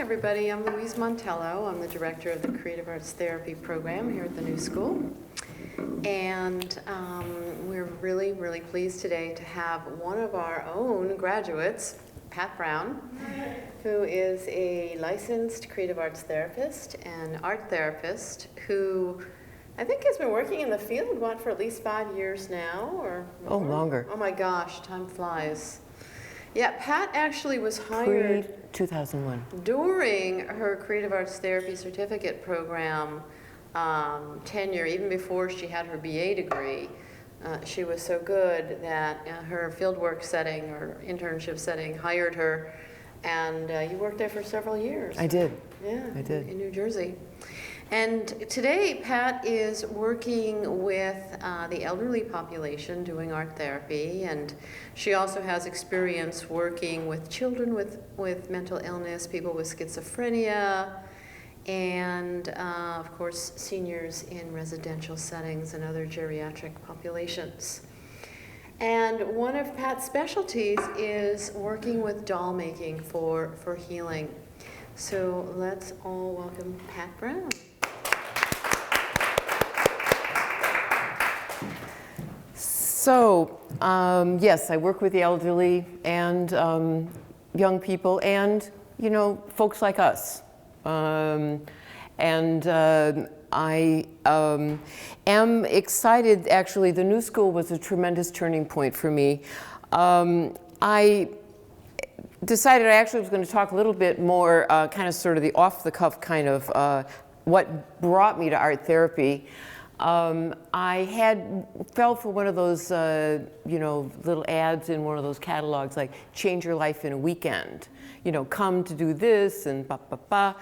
everybody. I'm Louise Montello. I'm the director of the Creative Arts Therapy program here at the New School. And we're really, really pleased today to have one of our own graduates, Pat Brown, who is a licensed creative arts therapist and art therapist who I think has been working in the field, for at least 5 years now, or more? Oh, longer. Oh my gosh, time flies. Yeah, Pat actually was hired Pre-2001. during her creative arts therapy certificate program tenure, even before she had her BA degree. She was so good that her fieldwork setting or internship setting hired her, and you worked there for several years. I did. Yeah, I did. In New Jersey. And today, Pat is working with the elderly population doing art therapy, and she also has experience working with children with mental illness, people with schizophrenia, and of course, seniors in residential settings and other geriatric populations. And one of Pat's specialties is working with doll making for healing. So let's all welcome Pat Brown. So, yes, I work with the elderly and young people and, folks like us. I am excited, actually. The New School was a tremendous turning point for me. I decided I actually was going to talk a little bit more, kind of sort of the off-the-cuff kind of what brought me to art therapy. I fell for one of those, little ads in one of those catalogs, like change your life in a weekend. Come to do this and ba ba ba.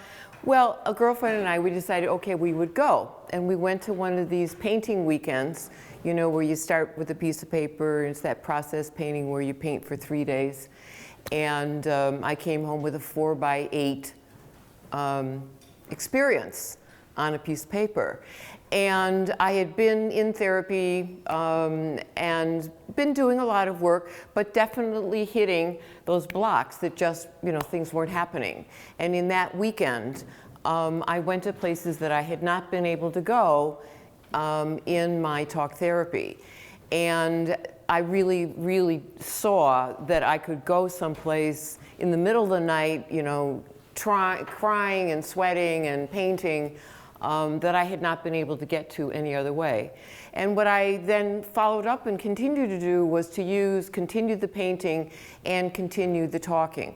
Well, a girlfriend and I, we decided, okay, we would go. And we went to one of these painting weekends, where you start with a piece of paper, and it's that process painting where you paint for 3 days. And I came home with a 4x8 experience on a piece of paper. And I had been in therapy and been doing a lot of work, but definitely hitting those blocks that just, things weren't happening. And in that weekend, I went to places that I had not been able to go in my talk therapy. And I really, really saw that I could go someplace in the middle of the night, crying and sweating and painting, that I had not been able to get to any other way. And what I then followed up and continued to do was to continue the painting and continue the talking,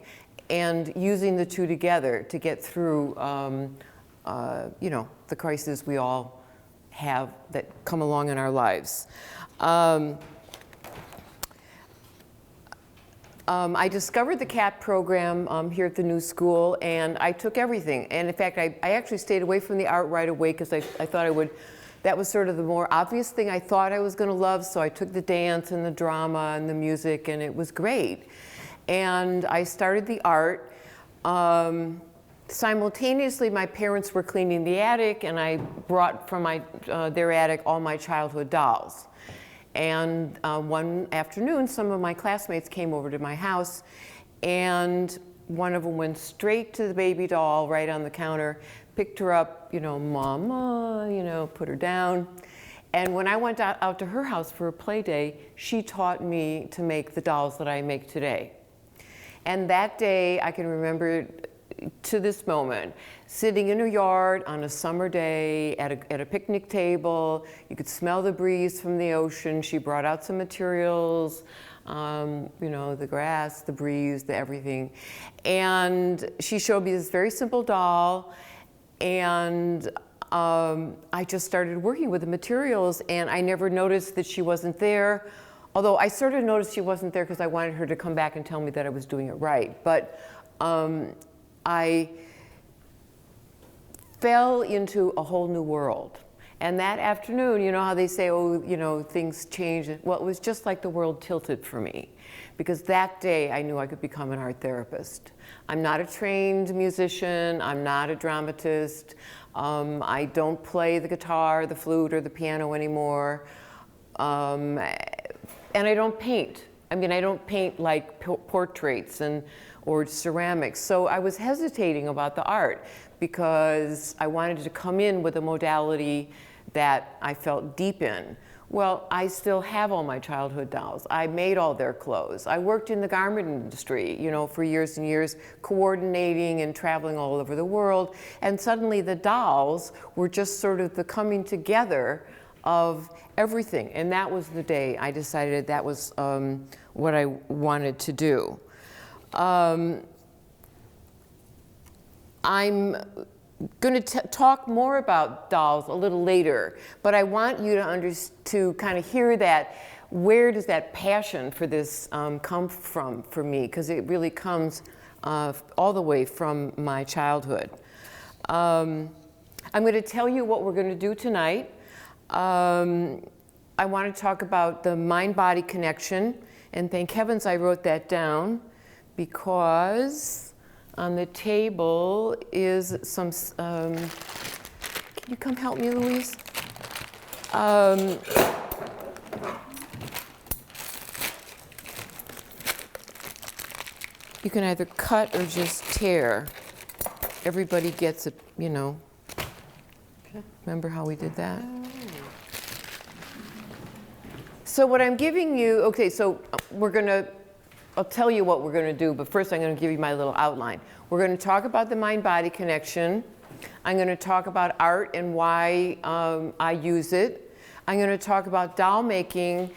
and using the two together to get through, the crises we all have that come along in our lives. I discovered the CAT program here at the New School, and I took everything. And in fact, I actually stayed away from the art right away because I thought that was sort of the more obvious thing I thought I was going to love. So I took the dance and the drama and the music, and it was great. And I started the art. Simultaneously, my parents were cleaning the attic, and I brought from their attic all my childhood dolls. And one afternoon, some of my classmates came over to my house, and one of them went straight to the baby doll right on the counter, picked her up, mama, put her down. And when I went out to her house for a play day, she taught me to make the dolls that I make today. And that day, I can remember to this moment, sitting in her yard on a summer day at a picnic table. You could smell the breeze from the ocean. She brought out some materials, the grass, the breeze, the everything. And she showed me this very simple doll, and I just started working with the materials, and I never noticed that she wasn't there. Although I sort of noticed she wasn't there because I wanted her to come back and tell me that I was doing it right. But I fell into a whole new world. And that afternoon, you know how they say, things change. Well, it was just like the world tilted for me. Because that day, I knew I could become an art therapist. I'm not a trained musician. I'm not a dramatist. I don't play the guitar, the flute, or the piano anymore. And I don't paint. I don't paint like portraits or ceramics. So I was hesitating about the art because I wanted to come in with a modality that I felt deep in. Well, I still have all my childhood dolls. I made all their clothes. I worked in the garment industry, you know, for years and years, coordinating and traveling all over the world. And suddenly the dolls were just sort of the coming together of everything. And that was the day I decided that was what I wanted to do. I'm going to talk more about dolls a little later, but I want you to kind of hear that, where does that passion for this come from for me? Because it really comes all the way from my childhood. I'm going to tell you what we're going to do tonight. I want to talk about the mind-body connection, and thank heavens I wrote that down, because on the table is some, can you come help me, Louise? You can either cut or just tear. Everybody gets it, you know. Remember how we did that? So what I'm giving you, okay, so I'll tell you what we're going to do, but first I'm going to give you my little outline. We're going to talk about the mind-body connection. I'm going to talk about art and why I use it. I'm going to talk about doll making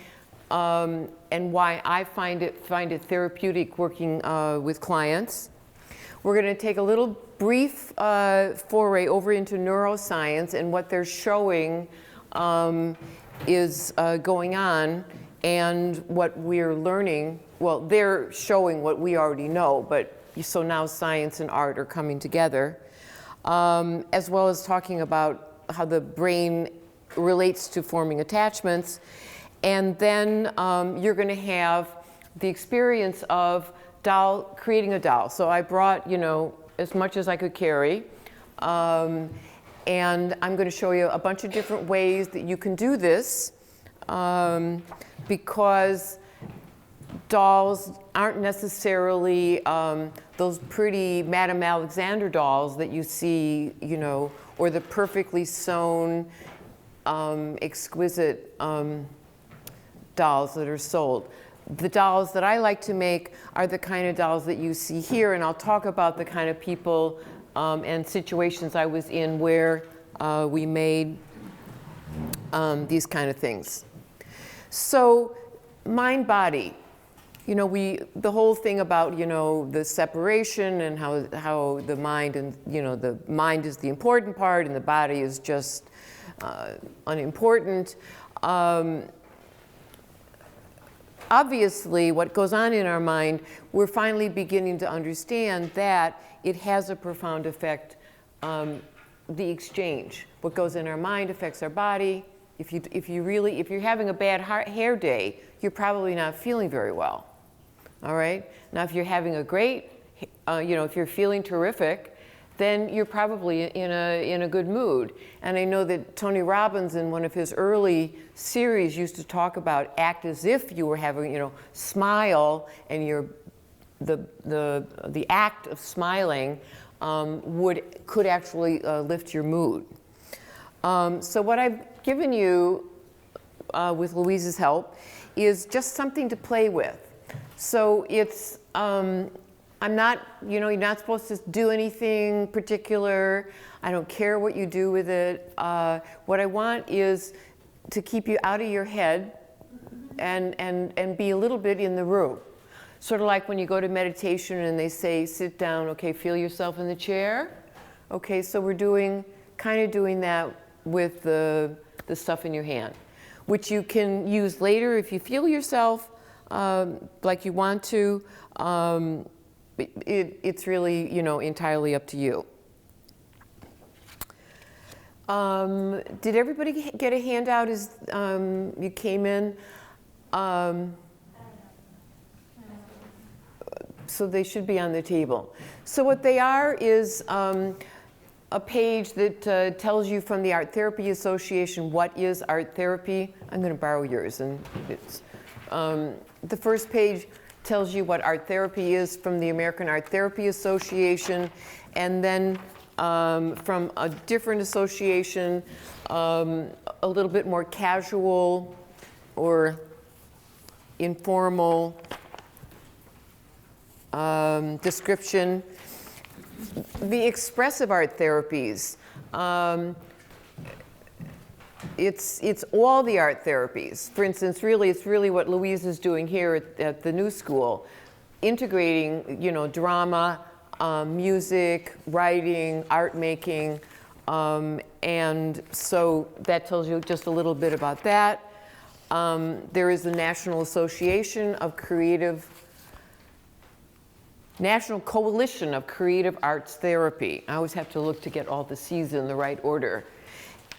and why I find it therapeutic working with clients. We're going to take a little brief foray over into neuroscience and what they're showing is going on, and what we're learning. Well, they're showing what we already know, but so now science and art are coming together, as well as talking about how the brain relates to forming attachments. And then you're going to have the experience of creating a doll. So I brought, you know, as much as I could carry. And I'm going to show you a bunch of different ways that you can do this, because dolls aren't necessarily those pretty Madame Alexander dolls that you see, you know, or the perfectly sewn, exquisite dolls that are sold. The dolls that I like to make are the kind of dolls that you see here, and I'll talk about the kind of people and situations I was in where we made these kind of things. So mind-body, you know, the whole thing about, you know, the separation and how the mind and, you know, the mind is the important part and the body is just unimportant. Obviously, what goes on in our mind, we're finally beginning to understand that it has a profound effect. The exchange, what goes in our mind affects our body. If you're having a bad hair day, you're probably not feeling very well. All right. Now, if you're having a great, you know, if you're feeling terrific, then you're probably in a good mood. And I know that Tony Robbins, in one of his early series, used to talk about act as if you were having, you know, smile, and the act of smiling could actually lift your mood. So what I've given you with Louise's help is just something to play with. So it's I'm not, you know, you're not supposed to do anything particular. I don't care what you do with it. What I want is to keep you out of your head and be a little bit in the room. Sort of like when you go to meditation and they say, sit down, okay, feel yourself in the chair. Okay, so we're kind of doing that with the stuff in your hand, which you can use later if you feel yourself like you want to. It's really, you know, entirely up to you. Did everybody get a handout as you came in? So they should be on the table. So what they are is a page that tells you from the Art Therapy Association what is art therapy. I'm going to borrow yours, and it's the first page tells you what art therapy is from the American Art Therapy Association, and then from a different association, a little bit more casual or informal description. The expressive art therapies, it's all the art therapies. For instance, it's really what Louise is doing here at the New School, integrating, drama, music, writing, art making, and so that tells you just a little bit about that. There is the National Coalition of Creative Arts Therapy. I always have to look to get all the C's in the right order.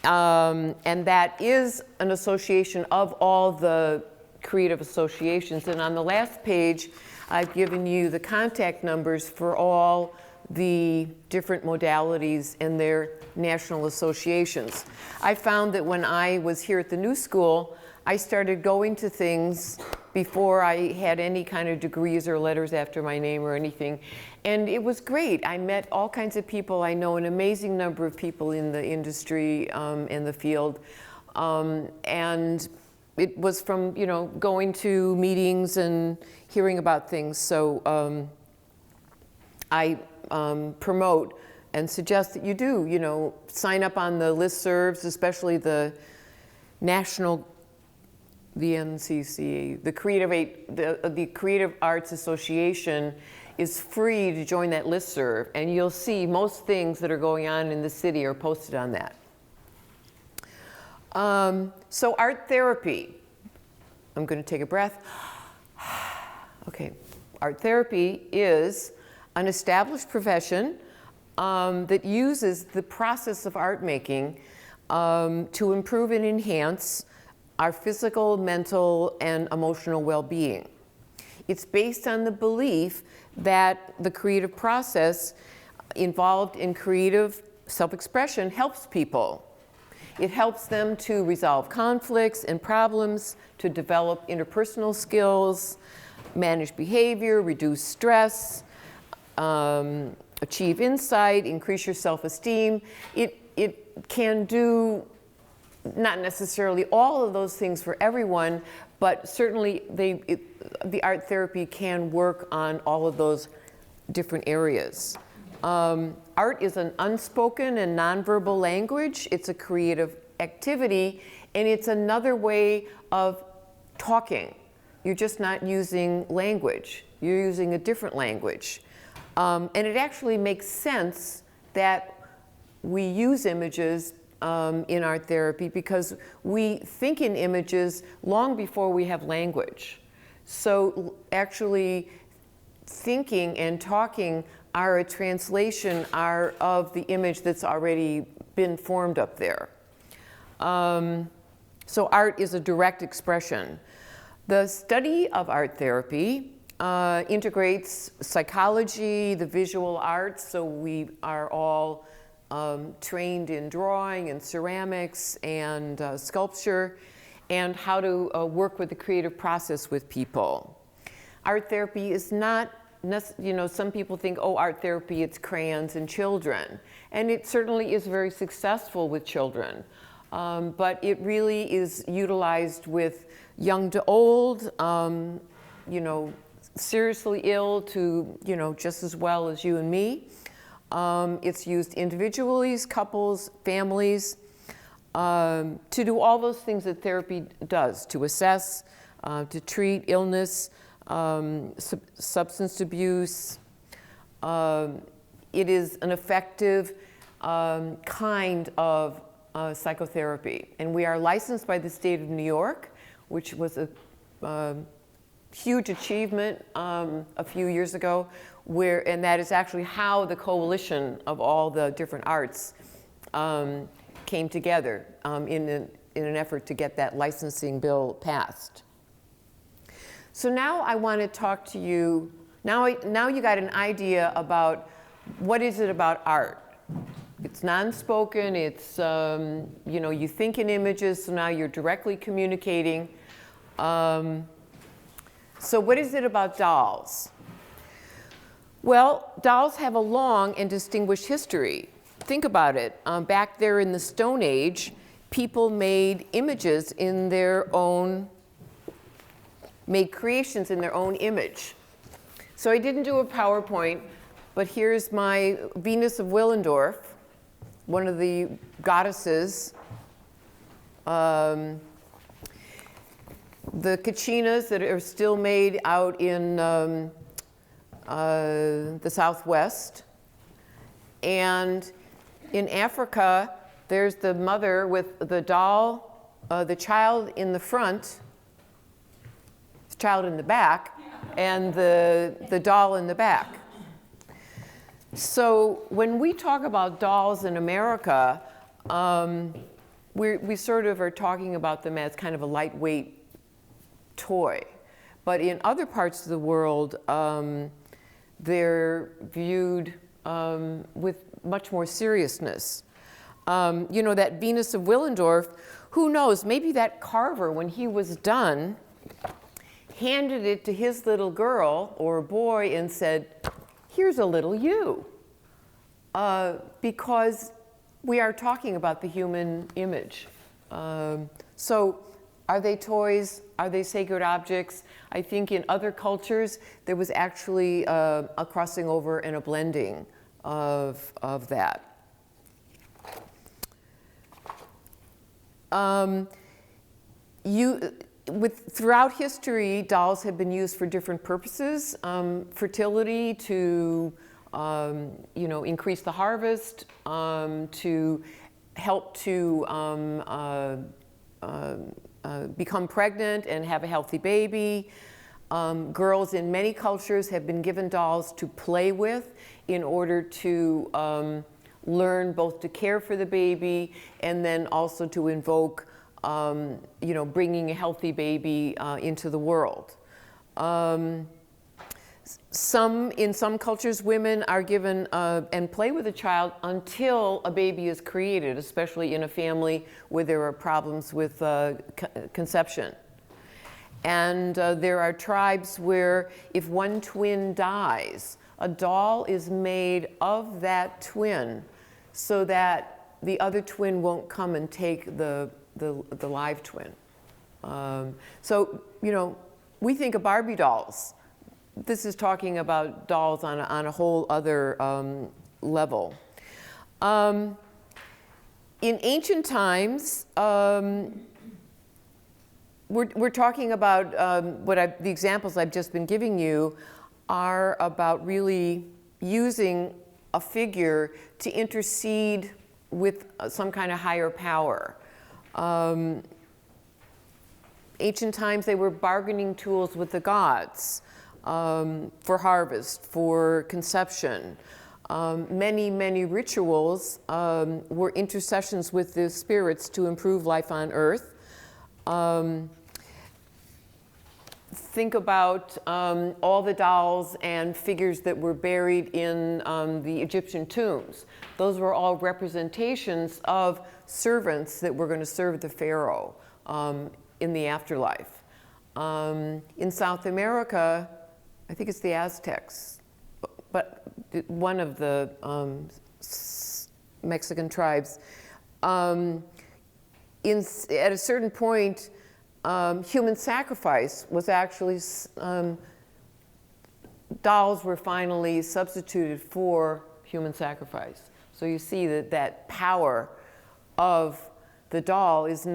And that is an association of all the creative associations. And on the last page, I've given you the contact numbers for all the different modalities and their national associations. I found that when I was here at the New School, I started going to things before I had any kind of degrees or letters after my name or anything. And it was great. I met all kinds of people. I know an amazing number of people in the industry, in the field. And it was from, going to meetings and hearing about things. So I promote and suggest that you do, sign up on the listservs, especially the national, the NCC, the Creative Arts Association is free to join that listserv, and you'll see most things that are going on in the city are posted on that. So art therapy, I'm going to take a breath. Okay, art therapy is an established profession that uses the process of art making to improve and enhance our physical, mental, and emotional well-being. It's based on the belief that the creative process involved in creative self-expression helps people. It helps them to resolve conflicts and problems, to develop interpersonal skills, manage behavior, reduce stress, achieve insight, increase your self-esteem. It can do not necessarily all of those things for everyone, but certainly the art therapy can work on all of those different areas. Art is an unspoken and nonverbal language. It's a creative activity, and it's another way of talking. You're just not using language. You're using a different language. And it actually makes sense that we use images in art therapy because we think in images long before we have language. So actually thinking and talking are a translation of the image that's already been formed up there. So art is a direct expression. The study of art therapy integrates psychology, the visual arts, so we are all trained in drawing and ceramics and sculpture, and how to work with the creative process with people. Art therapy is not, some people think, oh, art therapy, it's crayons and children. And it certainly is very successful with children. But it really is utilized with young to old, seriously ill to, just as well as you and me. It's used individually, couples, families, to do all those things that therapy does, to assess, to treat illness, substance abuse. It is an effective kind of psychotherapy. And we are licensed by the state of New York, which was a huge achievement a few years ago, and that is actually how the coalition of all the different arts came together in an effort to get that licensing bill passed. So now I want to talk to you, now you got an idea about what is it about art. It's non-spoken, it's, you think in images, so now you're directly communicating. So what is it about dolls? Well, dolls have a long and distinguished history. Think about it. Back there in the Stone Age, people made images in their own, made creations in their own image. So I didn't do a PowerPoint, but here's my Venus of Willendorf, one of the goddesses. The Kachinas that are still made out in the Southwest. And in Africa, there's the mother with the doll, the child in the front, the child in the back, and the doll in the back. So when we talk about dolls in America, we sort of are talking about them as kind of a lightweight toy. But in other parts of the world, they're viewed with much more seriousness. You know, that Venus of Willendorf, who knows, maybe that carver, when he was done, handed it to his little girl or boy and said, here's a little you. Because we are talking about the human image. So are they toys? Are they sacred objects? I think in other cultures, there was actually a crossing over and a blending of that. Throughout history, dolls have been used for different purposes. Fertility, to increase the harvest, to help to become pregnant and have a healthy baby. Girls in many cultures have been given dolls to play with in order to learn both to care for the baby and then also to invoke, bringing a healthy baby into the world. In some cultures, women are given and play with a child until a baby is created, especially in a family where there are problems with conception. And there are tribes where if one twin dies, a doll is made of that twin so that the other twin won't come and take the live twin. So, we think of Barbie dolls. This is talking about dolls on a whole other level. In ancient times, we're talking about the examples I've just been giving you are about really using a figure to intercede with some kind of higher power. Ancient times, they were bargaining tools with the gods. For harvest, for conception. Many, many rituals were intercessions with the spirits to improve life on earth. Think about all the dolls and figures that were buried in the Egyptian tombs. Those were all representations of servants that were going to serve the pharaoh in the afterlife. In South America, I think it's the Aztecs, but one of the Mexican tribes. At a certain point, human sacrifice was actually, dolls were finally substituted for human sacrifice. So you see that power of the doll is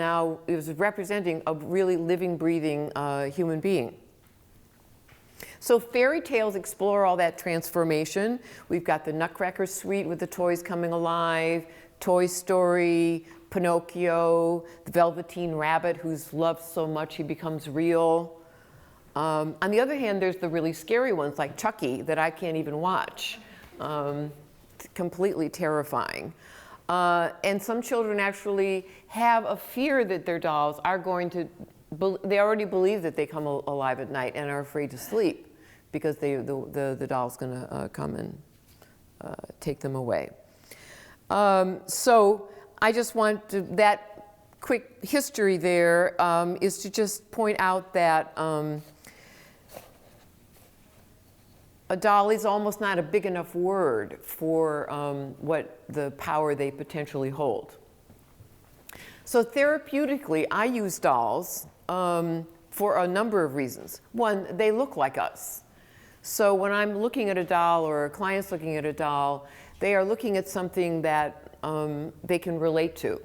representing a really living, breathing human being. So fairy tales explore all that transformation. We've got the Nutcracker suite with the toys coming alive, Toy Story, Pinocchio, the Velveteen Rabbit who's loved so much he becomes real. On the other hand, there's the really scary ones like Chucky that I can't even watch. Completely terrifying. And some children actually have a fear that their dolls are going to, they already believe that they come alive at night and are afraid to sleep because the doll's going to come and take them away. So I just want to, that quick history there is to just point out that a doll is almost not a big enough word for what the power they potentially hold. So therapeutically, I use dolls for a number of reasons. One, they look like us. So when I'm looking at a doll or a client's looking at a doll, they are looking at something that they can relate to.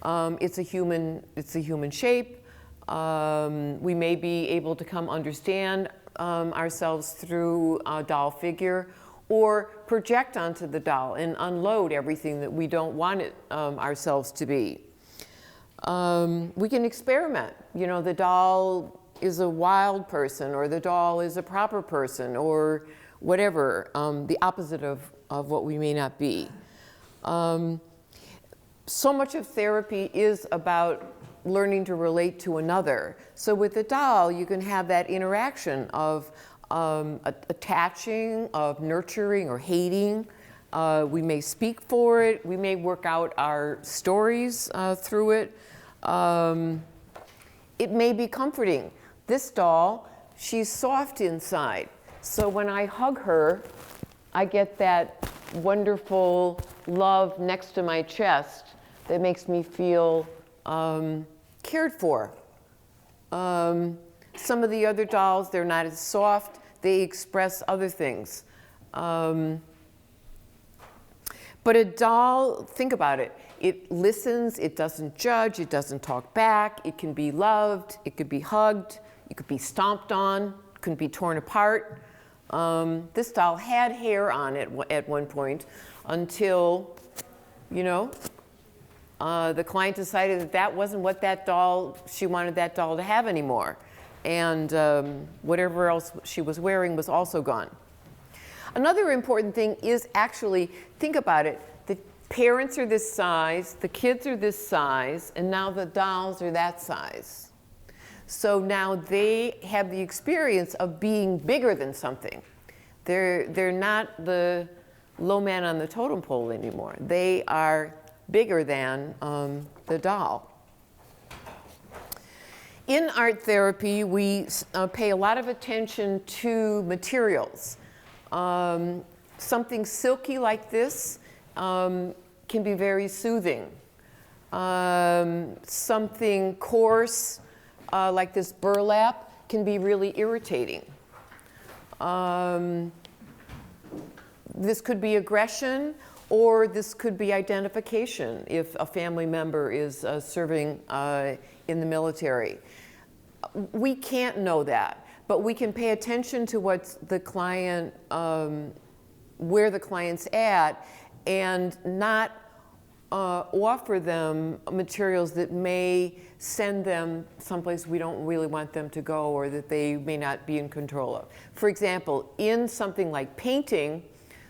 It's a human shape. We may be able to come understand ourselves through a doll figure, or project onto the doll and unload everything that we don't want it ourselves to be. We can experiment. You know, the doll is a wild person, or the doll is a proper person, or whatever, the opposite of what we may not be. So much of therapy is about learning to relate to another. So with the doll, you can have that interaction of attaching, of nurturing or hating. We may speak for it. We may work out our stories through it. It may be comforting. This doll, she's soft inside. So when I hug her, I get that wonderful love next to my chest that makes me feel cared for. Some of the other dolls, they're not as soft. They express other things. But a doll, think about it. It listens, it doesn't judge, it doesn't talk back. It can be loved, it could be hugged, it could be stomped on, it could be torn apart. This doll had hair on it at one point until, you know, the client decided that that wasn't what that doll, she wanted that doll to have anymore. And whatever else she was wearing was also gone. Another important thing is actually, think about it, the parents are this size, the kids are this size, and now the dolls are that size. So now they have the experience of being bigger than something. They're not the low man on the totem pole anymore. They are bigger than the doll. In art therapy, we pay a lot of attention to materials. Something silky like this can be very soothing. Something coarse like this burlap can be really irritating. This could be aggression, or this could be identification if a family member is serving in the military. We can't know that, but we can pay attention to what the client, where the client's at, and not offer them materials that may send them someplace we don't really want them to go, or that they may not be in control of. For example, in something like painting,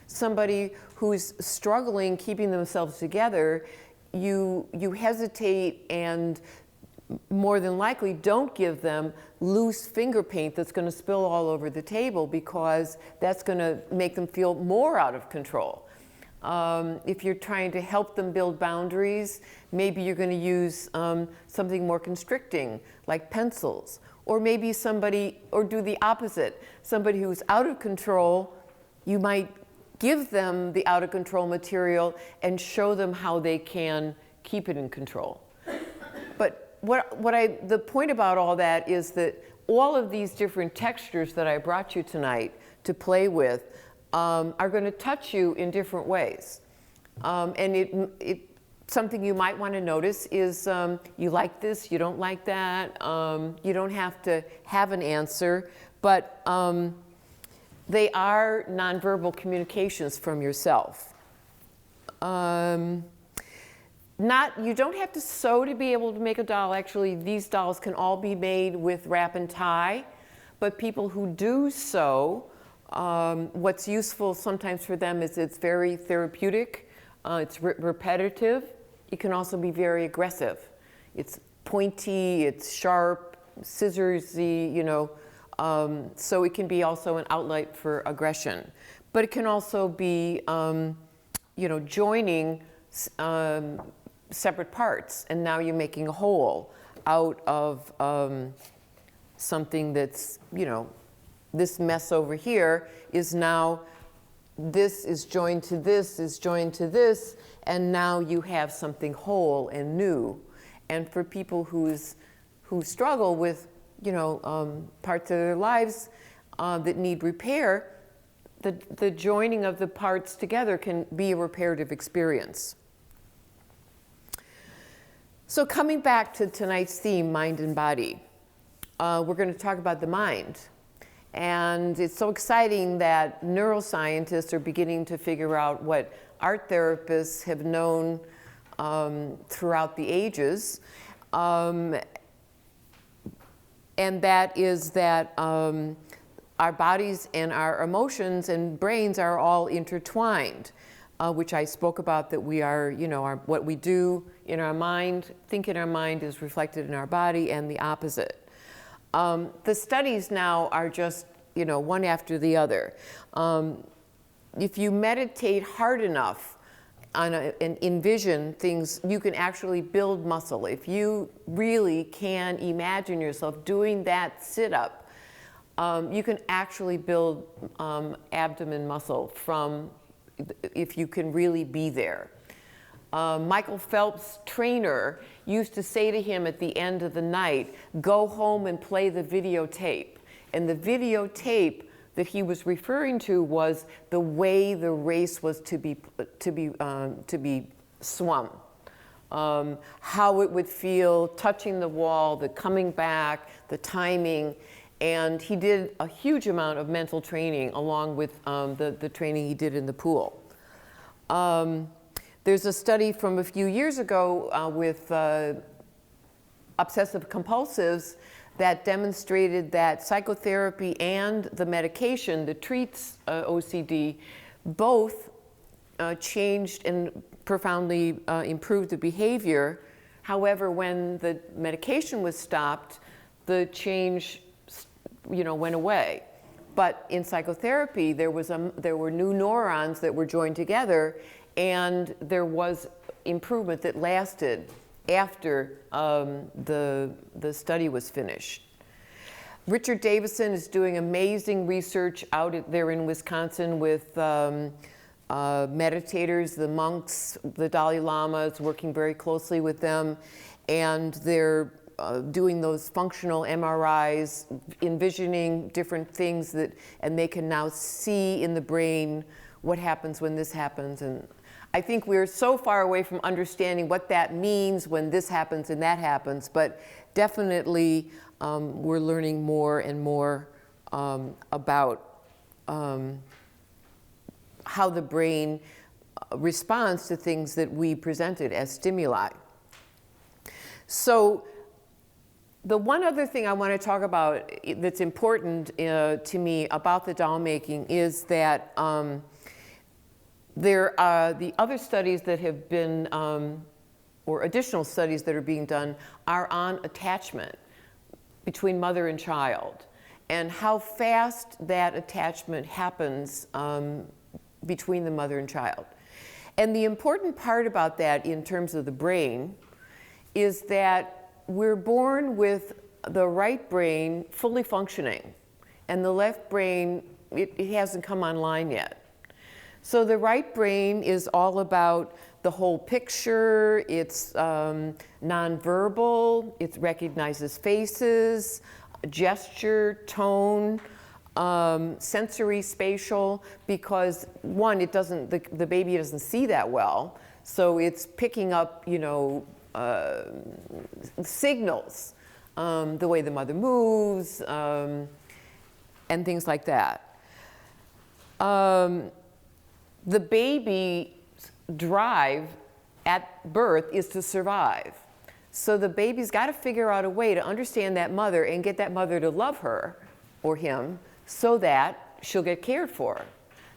somebody who's struggling keeping themselves together, you hesitate and more than likely don't give them loose finger paint that's going to spill all over the table, because that's going to make them feel more out of control. If you're trying to help them build boundaries, maybe you're going to use something more constricting, like pencils. Or maybe somebody, or do the opposite. Somebody who's out of control, you might give them the out of control material and show them how they can keep it in control. But the point about all that is that all of these different textures that I brought you tonight to play with are going to touch you in different ways. And something you might want to notice is you like this, you don't like that. You don't have to have an answer, but they are nonverbal communications from yourself. You don't have to sew to be able to make a doll. Actually, these dolls can all be made with wrap and tie, but people who do sew, what's useful sometimes for them is it's very therapeutic, it's repetitive. It can also be very aggressive. It's pointy, it's sharp, scissorsy, you know, so it can be also an outlet for aggression. But it can also be, you know, joining separate parts, and now you're making a whole out of something that's, you know, this mess over here is now, this is joined to this, is joined to this, and now you have something whole and new. And for people who struggle with, parts of their lives that need repair, the joining of the parts together can be a reparative experience. So coming back to tonight's theme, mind and body, we're going to talk about the mind. And it's so exciting that neuroscientists are beginning to figure out what art therapists have known throughout the ages. And that is that our bodies and our emotions and brains are all intertwined, which I spoke about, that we are, what we do in our mind, think in our mind, is reflected in our body, and the opposite. The studies now are just, one after the other. If you meditate hard enough and envision things, you can actually build muscle. If you really can imagine yourself doing that sit-up, you can actually build abdomen muscle if you can really be there. Michael Phelps' trainer used to say to him at the end of the night, go home and play the videotape. And the videotape that he was referring to was the way the race was to be swum. How it would feel touching the wall, the coming back, the timing. And he did a huge amount of mental training along with the training he did in the pool. There's a study from a few years ago with obsessive compulsives that demonstrated that psychotherapy and the medication that treats OCD both changed and profoundly improved the behavior. However, when the medication was stopped, the change went away. But in psychotherapy, there were new neurons that were joined together, and there was improvement that lasted after the study was finished. Richard Davison is doing amazing research out there in Wisconsin with meditators, the monks, the Dalai Lama is working very closely with them, and they're doing those functional MRIs, envisioning different things and they can now see in the brain what happens when this happens. And I think we're so far away from understanding what that means when this happens and that happens, but definitely we're learning more and more about how the brain responds to things that we presented as stimuli. So the one other thing I want to talk about that's important to me about the doll making is that there are the other studies that have been, or additional studies that are being done, are on attachment between mother and child and how fast that attachment happens between the mother and child. And the important part about that in terms of the brain is that we're born with the right brain fully functioning, and the left brain, it hasn't come online yet. So the right brain is all about the whole picture, it's nonverbal, it recognizes faces, gesture, tone, sensory, spatial, because one, the baby doesn't see that well, so it's picking up, signals, the way the mother moves, and things like that. The baby's drive at birth is to survive. So the baby's got to figure out a way to understand that mother and get that mother to love her or him so that she'll get cared for.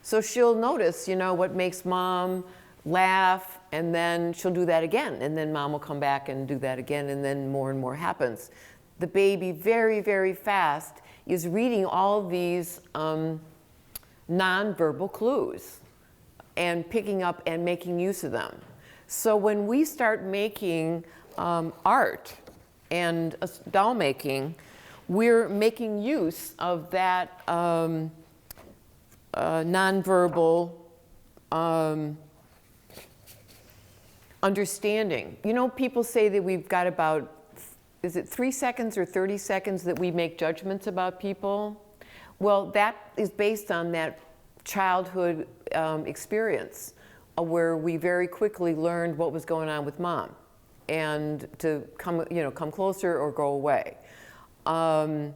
So she'll notice, what makes mom laugh, and then she'll do that again, and then mom will come back and do that again, and then more and more happens. The baby very, very fast is reading all these nonverbal clues and picking up and making use of them. So when we start making art and doll making, we're making use of that nonverbal understanding. You know, people say that we've got about, is it 3 seconds or 30 seconds that we make judgments about people? Well, that is based on that childhood experience where we very quickly learned what was going on with mom and to come closer or go away. And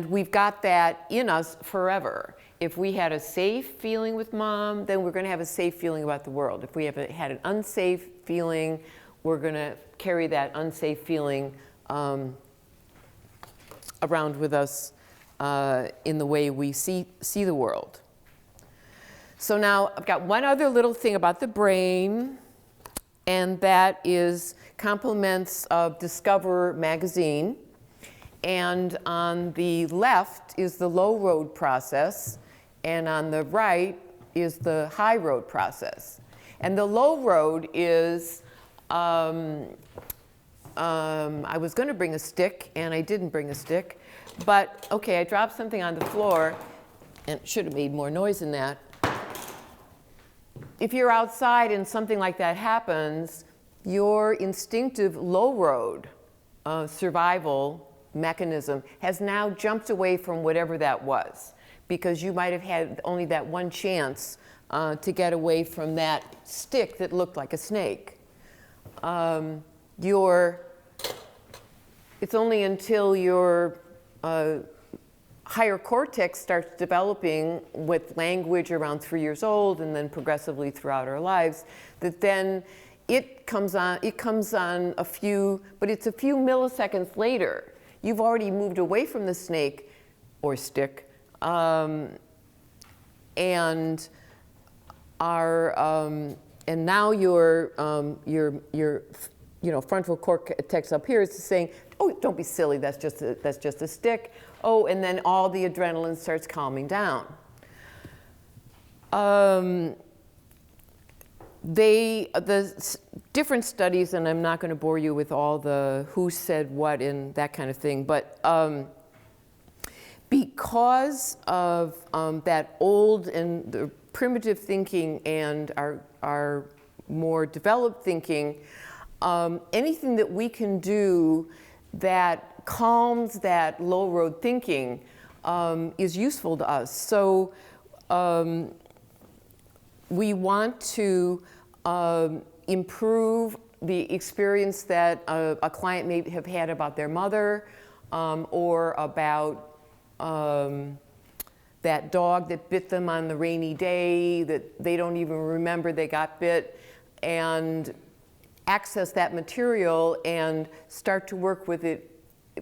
we've got that in us forever. If we had a safe feeling with mom, then we're going to have a safe feeling about the world. If we have had an unsafe feeling, we're going to carry that unsafe feeling around with us in the way we see the world. So now I've got one other little thing about the brain, and that is compliments of Discover magazine. And on the left is the low road process, and on the right is the high road process. And the low road is, I was going to bring a stick, and I didn't bring a stick. But, okay, I dropped something on the floor, and it should have made more noise than that. If you're outside and something like that happens, your instinctive low road survival mechanism has now jumped away from whatever that was, because you might have had only that one chance to get away from that stick that looked like a snake. It's only until your higher cortex starts developing with language around 3 years old and then progressively throughout our lives that then it comes on a few, but it's a few milliseconds later. You've already moved away from the snake or stick, and now your frontal cortex up here is saying, "Oh, don't be silly. That's just a stick." Oh, and then all the adrenaline starts calming down. The different studies, and I'm not going to bore you with all the who said what and that kind of thing, but because of that old and the primitive thinking and our more developed thinking, anything that we can do that calms that low road thinking is useful to us. So we want to improve the experience that a client may have had about their mother or about that dog that bit them on the rainy day that they don't even remember they got bit, and access that material and start to work with it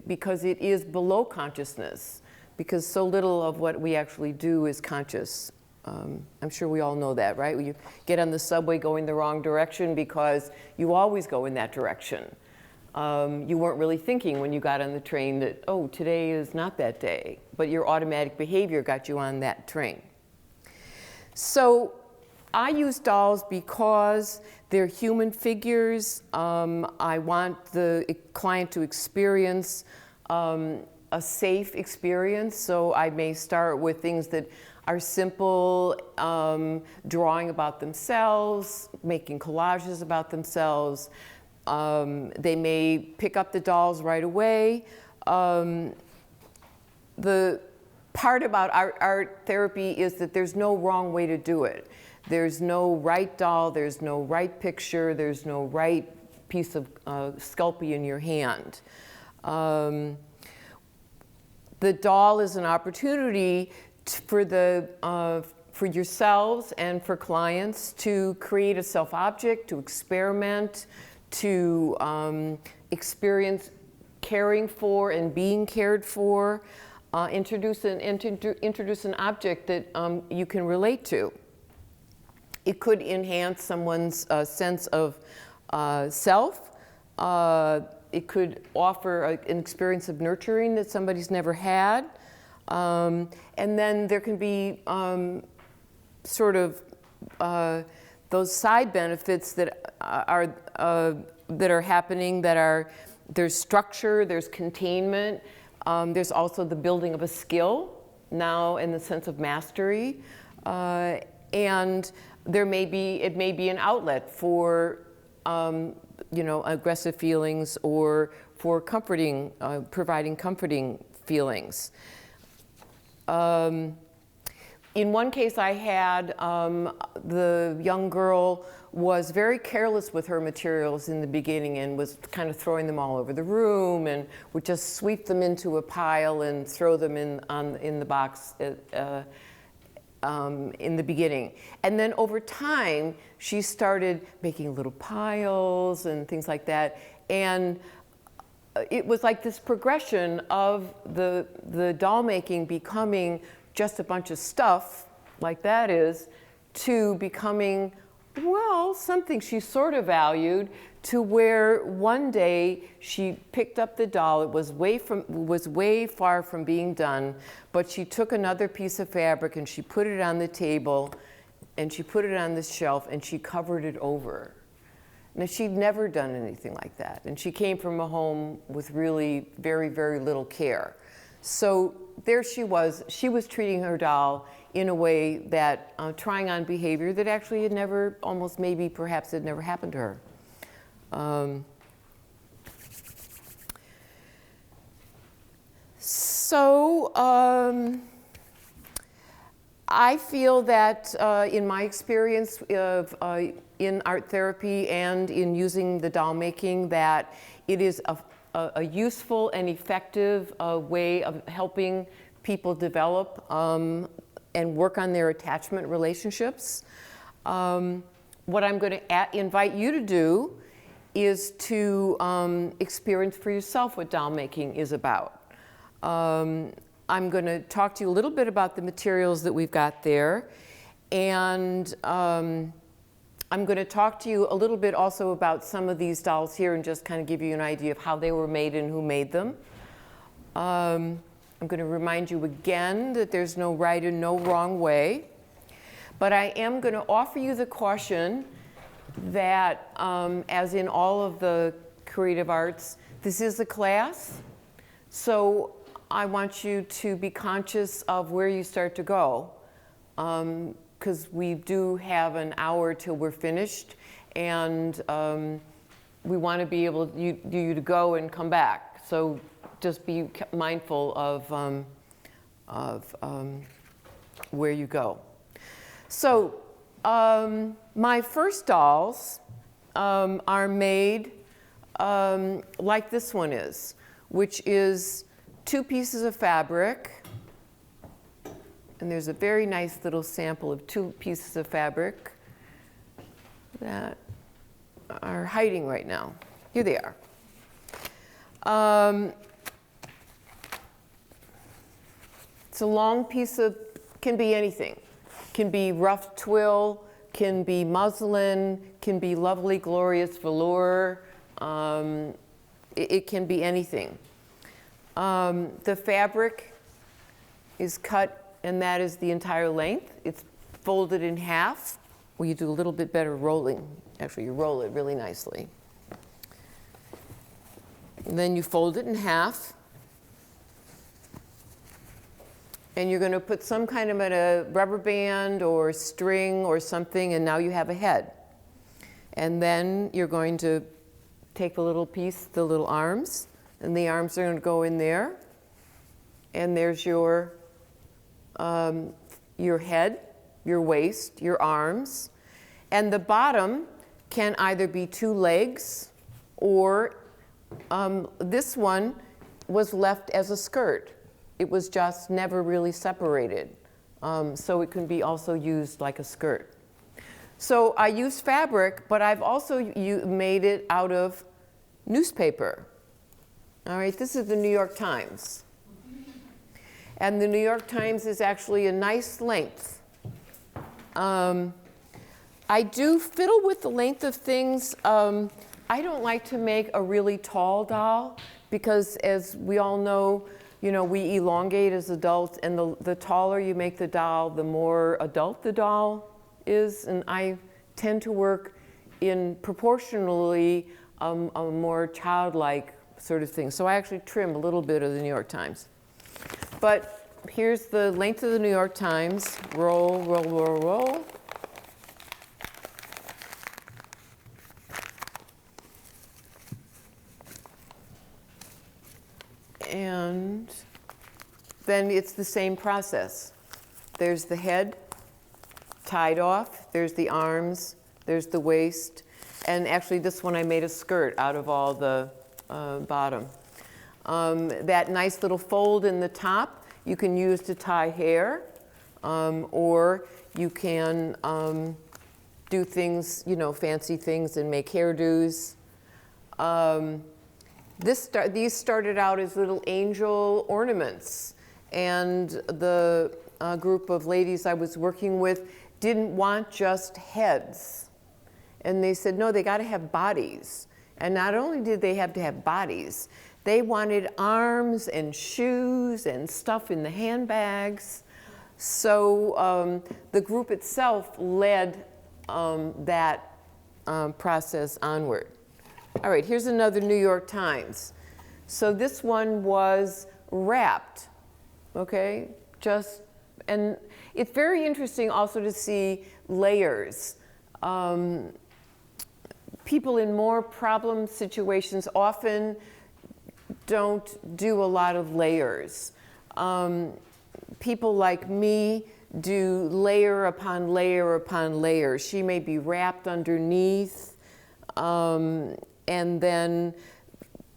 because it is below consciousness, because so little of what we actually do is conscious. I'm sure we all know that, right? You get on the subway going the wrong direction because you always go in that direction. You weren't really thinking when you got on the train that, oh, today is not that day, but your automatic behavior got you on that train. So I use dolls because they're human figures. I want the client to experience a safe experience, so I may start with things that are simple, drawing about themselves, making collages about themselves. They may pick up the dolls right away. The part about art therapy is that there's no wrong way to do it. There's no right doll, there's no right picture, there's no right piece of sculpey in your hand. The doll is an opportunity for yourselves and for clients to create a self-object, to experiment, to experience caring for and being cared for, introduce an object that you can relate to. It could enhance someone's sense of self. It could offer an experience of nurturing that somebody's never had. And then there can be sort of those side benefits that are happening. There's structure, there's containment. There's also the building of a skill now in the sense of mastery. And it may be an outlet for aggressive feelings or for comforting, providing comforting feelings. In one case I had, the young girl was very careless with her materials in the beginning and was kind of throwing them all over the room and would just sweep them into a pile and throw them in the box in the beginning. And then over time, she started making little piles and things like that. And it was like this progression of the doll making becoming just a bunch of stuff, like that is, to becoming, well, something she sort of valued, to where one day she picked up the doll. It was way far from being done, but she took another piece of fabric and she put it on the table and she put it on the shelf and she covered it over. Now, she'd never done anything like that, and she came from a home with really very, very little care. So there she was treating her doll in a way that, trying on behavior that actually had never, almost maybe perhaps had never happened to her. I feel that in my experience in art therapy and in using the doll making, that it is a useful and effective way of helping people develop and work on their attachment relationships. What I'm going to invite you to do is to experience for yourself what doll making is about. I'm going to talk to you a little bit about the materials that we've got there, and I'm going to talk to you a little bit also about some of these dolls here and just kind of give you an idea of how they were made and who made them. I'm going to remind you again that there's no right and no wrong way, but I am going to offer you the caution that, as in all of the creative arts, this is a class, so I want you to be conscious of where you start to go, because we do have an hour till we're finished, and we want to be able you to go and come back. So just be mindful of where you go. So my first dolls are made like this one is, which is 2 pieces of fabric, and there's a very nice little sample of 2 pieces of fabric that are hiding right now. Here they are. It's a long piece of, can be anything. Can be rough twill, can be muslin, can be lovely, glorious velour. It can be anything. The fabric is cut, and that is the entire length. It's folded in half. Well, you do a little bit better rolling. Actually, you roll it really nicely. And then you fold it in half. And you're going to put some kind of a rubber band or string or something, and now you have a head. And then you're going to take the little piece, the little arms, and the arms are going to go in there. And there's your head, your waist, your arms. And the bottom can either be 2 legs, or this one was left as a skirt. It was just never really separated. So it can be also used like a skirt. So I use fabric, but I've also made it out of newspaper. All right, this is the New York Times. And the New York Times is actually a nice length. I do fiddle with the length of things. I don't like to make a really tall doll because, as we all know, we elongate as adults, and the taller you make the doll, the more adult the doll is. And I tend to work in proportionally a more childlike sort of thing. So I actually trim a little bit of the New York Times. But here's the length of the New York Times. Roll, roll, roll, roll. And then it's the same process. There's the head tied off, there's the arms, there's the waist, and actually this one I made a skirt out of all the bottom. That nice little fold in the top you can use to tie hair, or you can do things, fancy things and make hairdos. These started out as little angel ornaments, and the group of ladies I was working with didn't want just heads. And they said, no, they got to have bodies. And not only did they have to have bodies, they wanted arms and shoes and stuff in the handbags. So the group itself led that process onward. All right, here's another New York Times. So this one was wrapped, okay? And it's very interesting also to see layers. People in more problem situations often don't do a lot of layers. People like me do layer upon layer upon layer. She may be wrapped underneath, and then,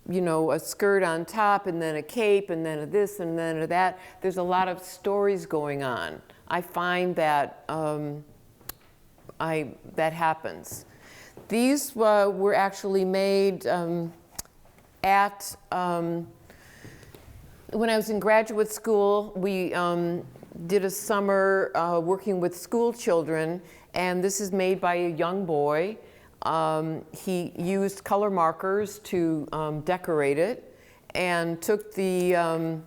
a skirt on top, and then a cape, and then a this, and then a that. There's a lot of stories going on. I find that that happens. These were actually made at, when I was in graduate school, we did a summer working with school children, and this is made by a young boy. He used color markers to decorate it, and took the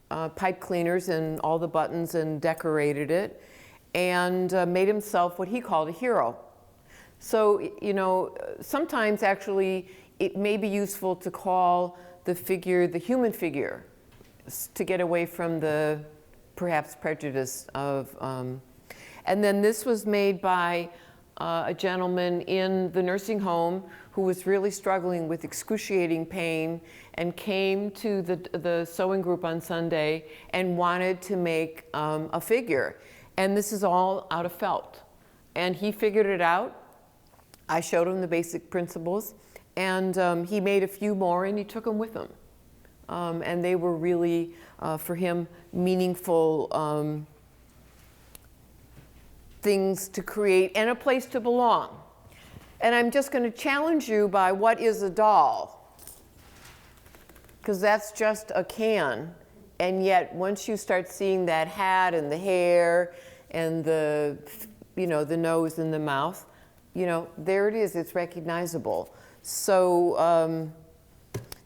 pipe cleaners and all the buttons and decorated it, and made himself what he called a hero. So, sometimes actually it may be useful to call the figure the human figure to get away from the perhaps prejudice of, and then this was made by a gentleman in the nursing home who was really struggling with excruciating pain and came to the sewing group on Sunday and wanted to make a figure. And this is all out of felt. And he figured it out. I showed him the basic principles, and he made a few more and he took them with him. And they were really, for him, meaningful things to create and a place to belong. And I'm just going to challenge you by what is a doll? Because that's just a can. And yet, once you start seeing that hat and the hair and the nose and the mouth, there it is, it's recognizable. So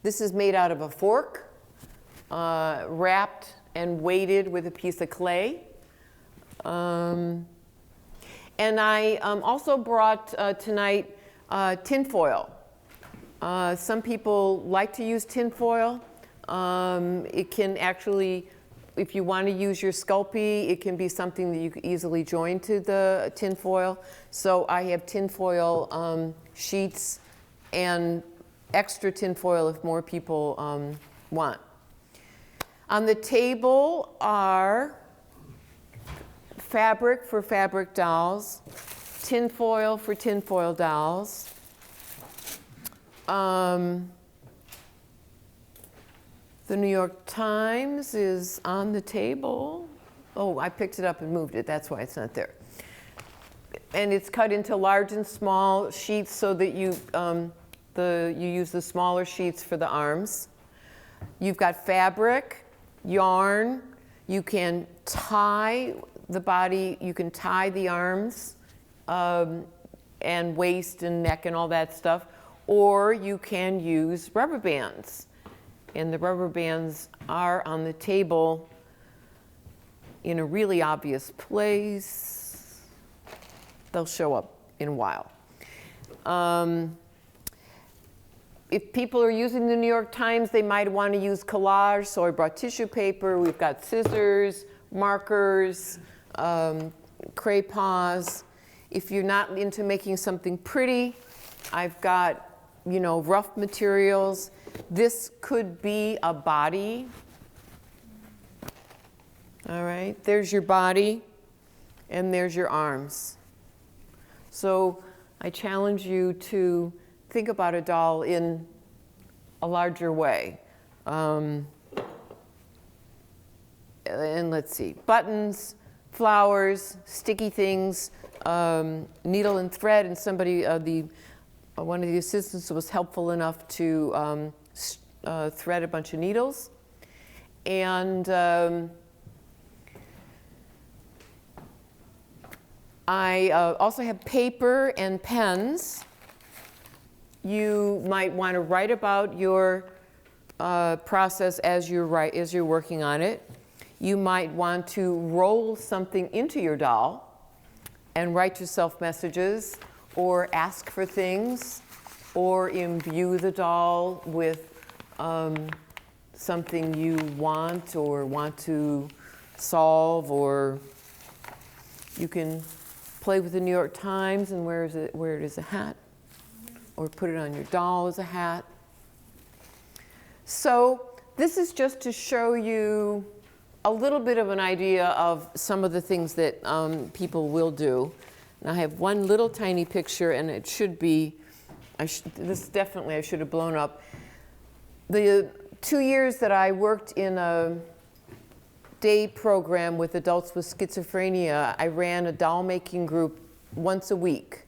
this is made out of a fork, wrapped and weighted with a piece of clay. And I also brought tonight tinfoil. Some people like to use tinfoil. It can actually, if you want to use your Sculpey, it can be something that you can easily join to the tinfoil. So I have tinfoil sheets and extra tinfoil if more people want. On the table are fabric for fabric dolls, tinfoil for tinfoil dolls. The New York Times is on the table. Oh, I picked it up and moved it. That's why it's not there. And it's cut into large and small sheets so that you use the smaller sheets for the arms. You've got fabric, yarn. You can tie the body. You can tie the arms and waist and neck and all that stuff. Or you can use rubber bands. And the rubber bands are on the table in a really obvious place. They'll show up in a while. if people are using the New York Times, they might want to use collage, so I brought tissue paper, we've got scissors, markers, crayons. If you're not into making something pretty, I've got, you know, rough materials. This could be a body. All right, there's your body, and there's your arms. So I challenge you to think about a doll in a larger way. And let's see, buttons, flowers, sticky things, needle and thread, and somebody, one of the assistants was helpful enough to thread a bunch of needles. And I also have paper and pens. You might want to write about your process as you're working on it. You might want to roll something into your doll and write yourself messages, or ask for things, or imbue the doll with something you want or want to solve, or you can play with the New York Times and wear it as a hat, or put it on your doll as a hat. So this is just to show you a little bit of an idea of some of the things that people will do. And I have one little tiny picture, and it should be, this definitely I should have blown up. The 2 years that I worked in a day program with adults with schizophrenia, I ran a doll making group once a week.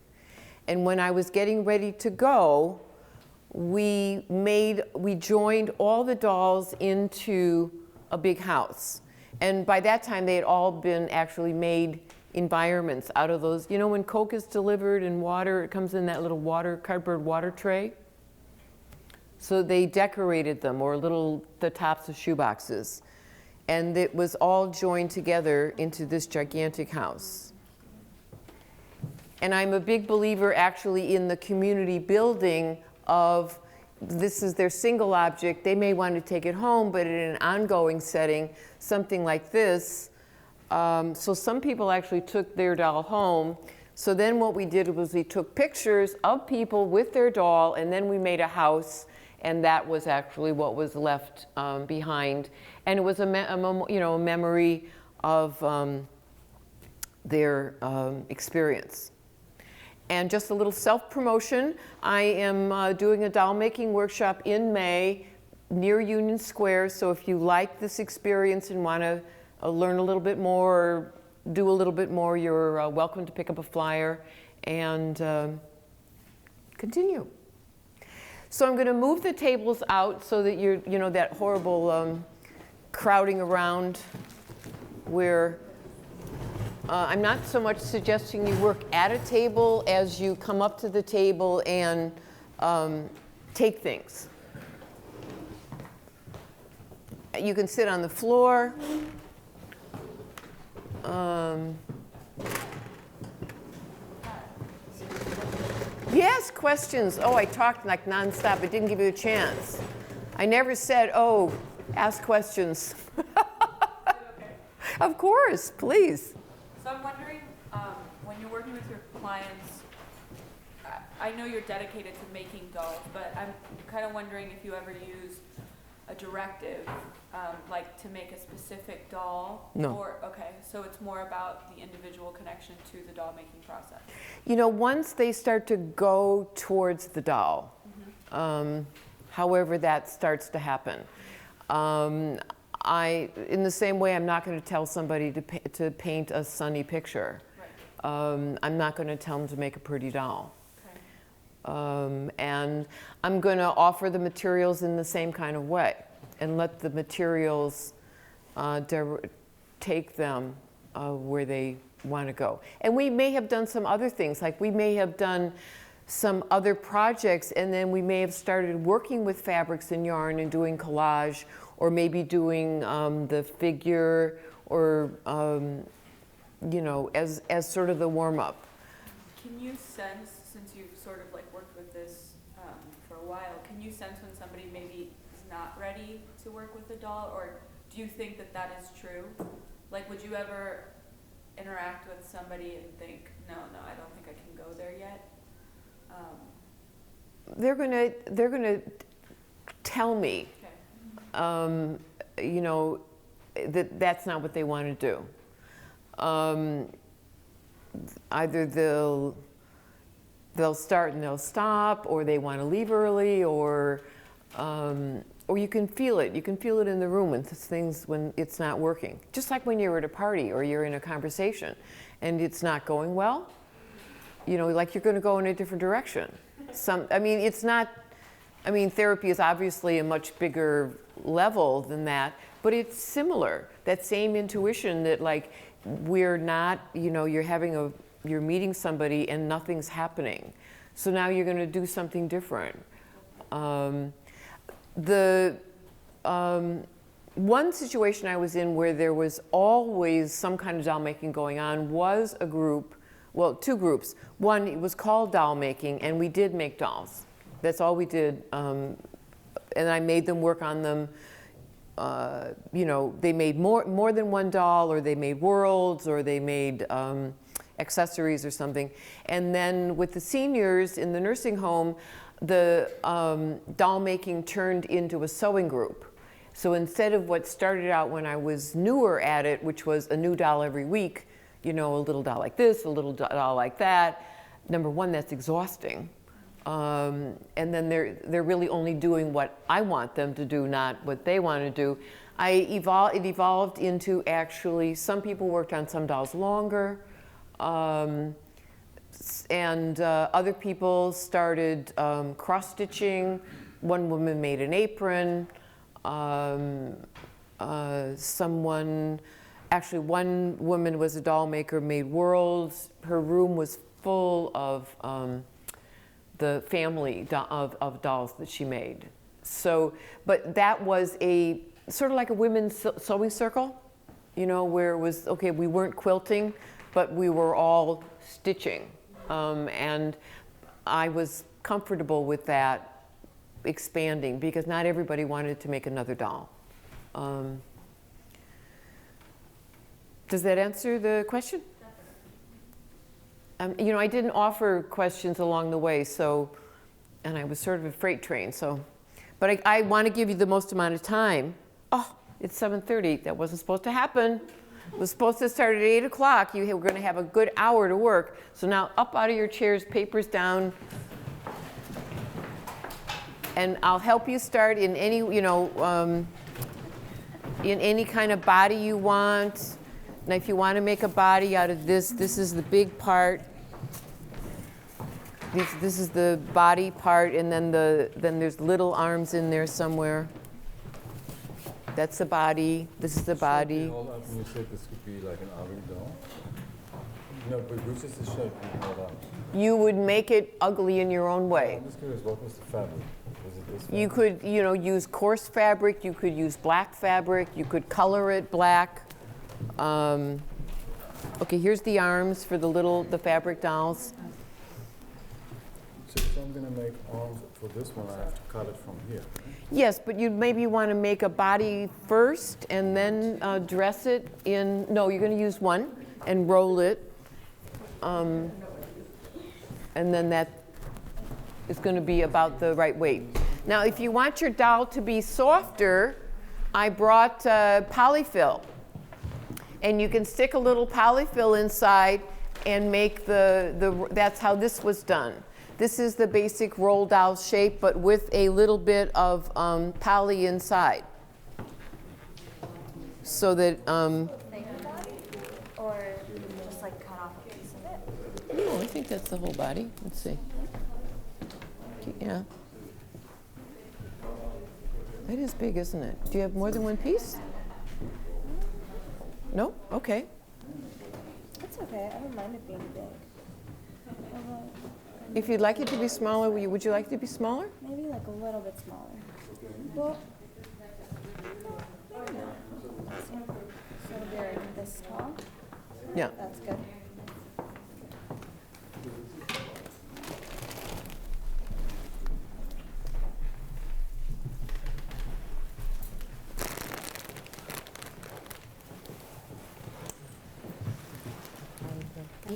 And when I was getting ready to go, we joined all the dolls into a big house. And by that time, they had all been actually made environments out of those. You know, when Coke is delivered in water, it comes in that little cardboard water tray. So they decorated them, or the tops of shoeboxes. And it was all joined together into this gigantic house. And I'm a big believer actually in the community building of, this is their single object. They may want to take it home, but in an ongoing setting, something like this. So some people actually took their doll home. So then what we did was we took pictures of people with their doll, and then we made a house, and that was actually what was left behind. And it was a memory of their experience. And just a little self-promotion, I am doing a doll making workshop in May near Union Square. So if you like this experience and want to learn a little bit more or do a little bit more, you're welcome to pick up a flyer and continue. So I'm going to move the tables out so that you're, that horrible crowding around where I'm not so much suggesting you work at a table as you come up to the table and take things. You can sit on the floor. Yes, questions. Oh, I talked like nonstop. I didn't give you a chance. I never said, oh, ask questions. Okay. Of course, please. So I'm wondering, when you're working with your clients, I know you're dedicated to making dolls, but I'm kind of wondering if you ever use a directive, like to make a specific doll? No. Okay, so it's more about the individual connection to the doll making process. Once they start to go towards the doll, however that starts to happen, in the same way, I'm not going to tell somebody to paint a sunny picture. Right. I'm not going to tell them to make a pretty doll. Okay. And I'm going to offer the materials in the same kind of way and let the materials take them where they want to go. And we may have done some other things, like we may have done some other projects, and then we may have started working with fabrics and yarn and doing collage, or maybe doing the figure, or as sort of the warm-up. Can you sense, since you've sort of like worked with this for a while. Can you sense when somebody maybe is not ready to work with a doll, or do you think that that is true? Like, would you ever interact with somebody and think, no, I don't think I can go there yet? They're gonna tell me, Okay. you know, that's not what they want to do. Either they'll start and they'll stop, or they want to leave early, or you can feel it. You can feel it in the room when it's not working. Just like when you're at a party or you're in a conversation and it's not going well. You know, like you're going to go in a different direction. Therapy is obviously a much bigger level than that, but it's similar. That same intuition that, like, we're not, you know, you're meeting somebody and nothing's happening. So now you're going to do something different. One situation I was in where there was always some kind of doll making going on was a group, well, two groups. One, it was called doll making, and we did make dolls. That's all we did. And I made them work on them. You know, they made more than one doll, or they made worlds, or they made accessories or something. And then with the seniors in the nursing home, the doll making turned into a sewing group. So instead of what started out when I was newer at it, which was a new doll every week, you know, a little doll like this, a little doll like that, number one, that's exhausting. And then they're really only doing what I want them to do, not what they want to do. It evolved into, actually, some people worked on some dolls longer, and other people started cross-stitching. One woman made an apron. One woman was a doll maker, made worlds. Her room was full of the family of dolls that she made. So, but that was a sort of like a women's sewing circle, you know, where it was, okay, we weren't quilting, but we were all stitching. And I was comfortable with that expanding, because not everybody wanted to make another doll. Does that answer the question? You know, I didn't offer questions along the way, and I was sort of a freight train, but I want to give you the most amount of time. Oh, it's 7:30. That wasn't supposed to happen. It was supposed to start at 8 o'clock. You were going to have a good hour to work. So now up out of your chairs, papers down. And I'll help you start in any, you know, in any kind of body you want. Now, if you want to make a body out of this is the big part. This is the body part, and then there's little arms in there somewhere. That's the body. This is the body. Hold up, when you said this could be like an ugly doll? No, but which is the shape you hold up? You would make it ugly in your own way. I'm just curious, what was the fabric? Was it this You fabric? could, you know, use coarse fabric. You could use black fabric. You could color it black. Okay, here's the arms for the fabric dolls. So if I'm going to make arms for this one, I have to cut it from here. Yes, but you'd maybe want to make a body first and then dress it in. No, you're going to use one and roll it. And then that is going to be about the right weight. Now, if you want your doll to be softer, I brought polyfill. And you can stick a little polyfill inside and make that's how this was done. This is the basic roll doll shape, but with a little bit of poly inside. So that, or just like cut off a piece of it? no, I think that's the whole body. Let's see. Yeah. That is big, isn't it? Do you have more than one piece? No? Okay. It's okay. I don't mind it being big. If you'd like it to be smaller, would you like it to be smaller? Maybe like a little bit smaller. Well, no, maybe not. So they're this tall? Yeah. That's good.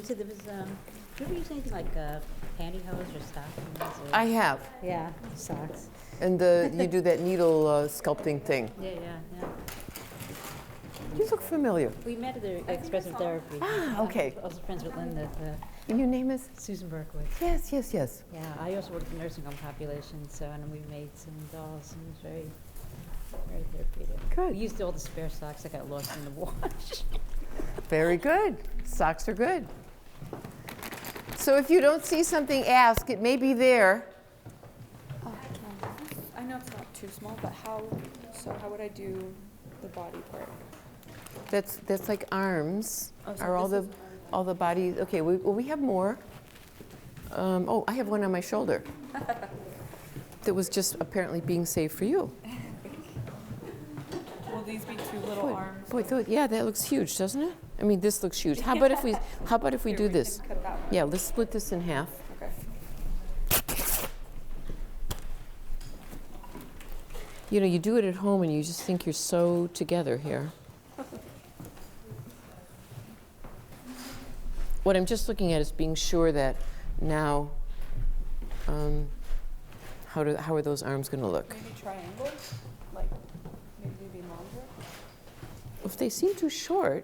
Lisa, there was, do you ever use anything like pantyhose or stockings? Or, I have. yeah, socks. And you do that needle sculpting thing. Yeah. You look familiar. We met at the expressive therapy. Ah, okay. I was also friends with Linda, And your name is? Susan Berkowitz. Yes. Yeah, I also worked with nursing home populations, so and we made some dolls, and it was very, very therapeutic. Good. We used all the spare socks that got lost in the wash. Very good. Socks are good. So if you don't see something, ask. It may be there. I know it's not too small, but how would I do the body part? That's like arms. Oh, so Are all this the is all the body? Okay. We have more. Oh, I have one on my shoulder. That was just apparently being saved for you. Will these be two little arms? Boy, yeah, that looks huge, doesn't it? I mean, this looks huge. How about if we Here, do we this? can cut that one. Yeah, let's split this in half. Okay. You know, you do it at home and you just think you're so together here. What I'm just looking at is being sure that now, how are those arms going to look? Maybe triangles? Like, maybe they'd be longer? If they seem too short,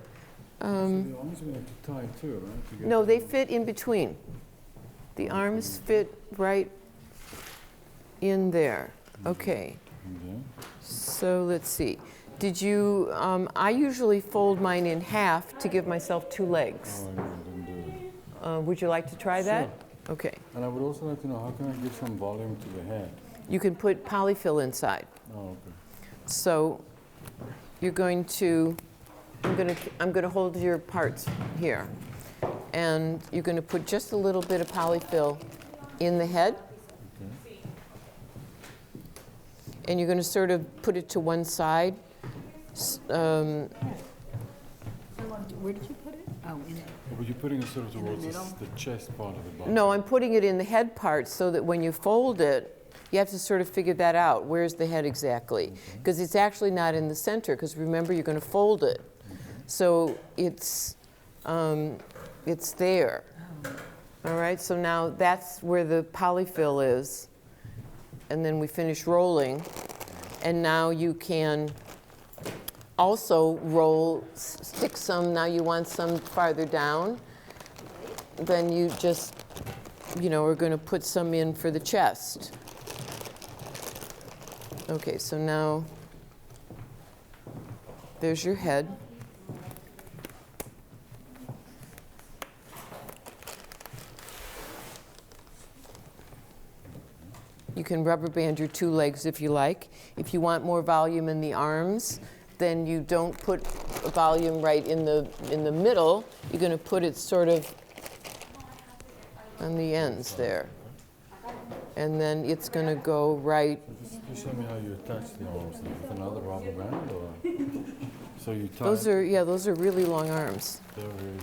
So the arms are going to tie too, right? To get no, they them- fit in between. The arms fit right in there. Okay. Okay. So let's see. Did you, I usually fold mine in half to give myself 2 legs. Oh, I didn't do it. Would you like to try that? Okay. And I would also like to know, how can I give some volume to the head? You can put polyfill inside. Oh, okay. So you're going to, I'm going to hold your parts here. And you're going to put just a little bit of polyfill in the head. Okay. And you're going to sort of put it to one side. Where did you put it? Oh, in it. But you're putting it sort of towards the chest part of the body. No, I'm putting it in the head part so that when you fold it, you have to sort of figure that out. Where's the head exactly? Because it's actually not in the center, because remember, you're going to fold it. So it's there. All right, so now that's where the polyfill is. And then we finish rolling. And now you can also roll, stick some, now you want some farther down. Then you just, are going to put some in for the chest. Okay, so now there's your head. You can rubber band your 2 legs if you like. If you want more volume in the arms, then you don't put a volume right in the middle. You're going to put it sort of on the ends there. And then it's going to go right. Just show me how you attach the arms with another rubber band, or so you tie. Those are really long arms. They're really huge.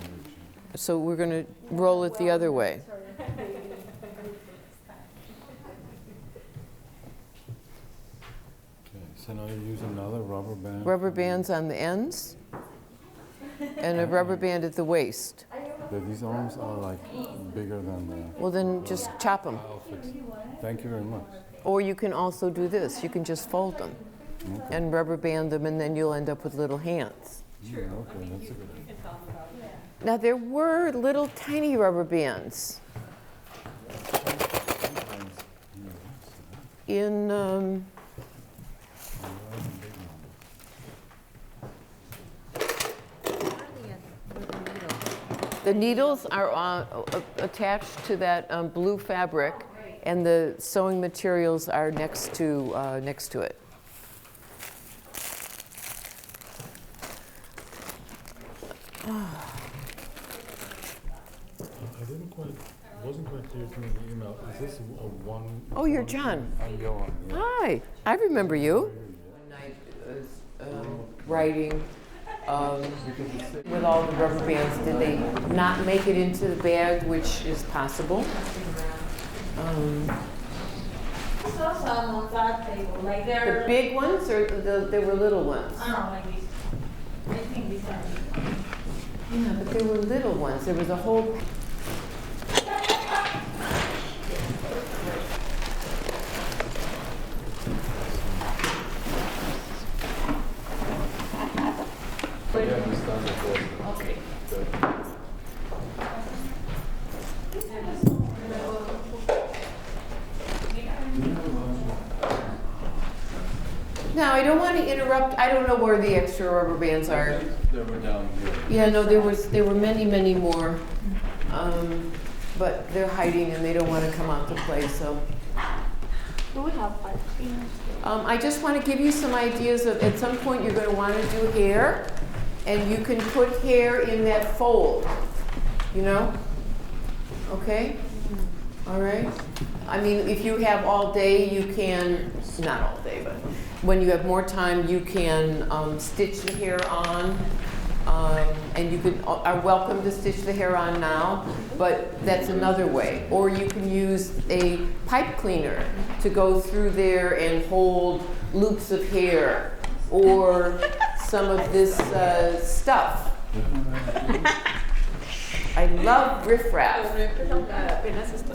So we're going to roll it the other way. Okay, so now you use another rubber band. Rubber bands on the ends and a rubber band at the waist. But these arms are like bigger than the Well, then just chop them. outfit. Thank you very much. Or you can also do this. You can just fold them and rubber band them, and then you'll end up with little hands. Okay, that's a good idea. Now, there were little tiny rubber bands in, the needles are attached to that blue fabric, and the sewing materials are next to it. Wasn't quite clear to me in the email. Is this a one? Oh, you're John. I'm Johan. Yeah. Hi, I remember you. Writing with all the rubber bands. Did they not make it into the bag, which is possible? Saw some on that table, like The they're, big ones or there were little ones? I don't know, like these. I think these are. Yeah, but they were little ones. There was a whole. Yeah, we started before. Okay. Good. Now, I don't want to interrupt. I don't know where the extra rubber bands are. They were down here. Yeah, no, there were many more. But they're hiding and they don't want to come out to play, so. Do we have pipe cleaners? I just want to give you some ideas of, at some point you're going to want to do hair, and you can put hair in that fold, you know? Okay? All right? I mean, if you have all day, you can, not all day, but when you have more time, you can stitch the hair on. And you are welcome to stitch the hair on now, but that's another way. Or you can use a pipe cleaner to go through there and hold loops of hair, or some of this stuff. I love riffraff.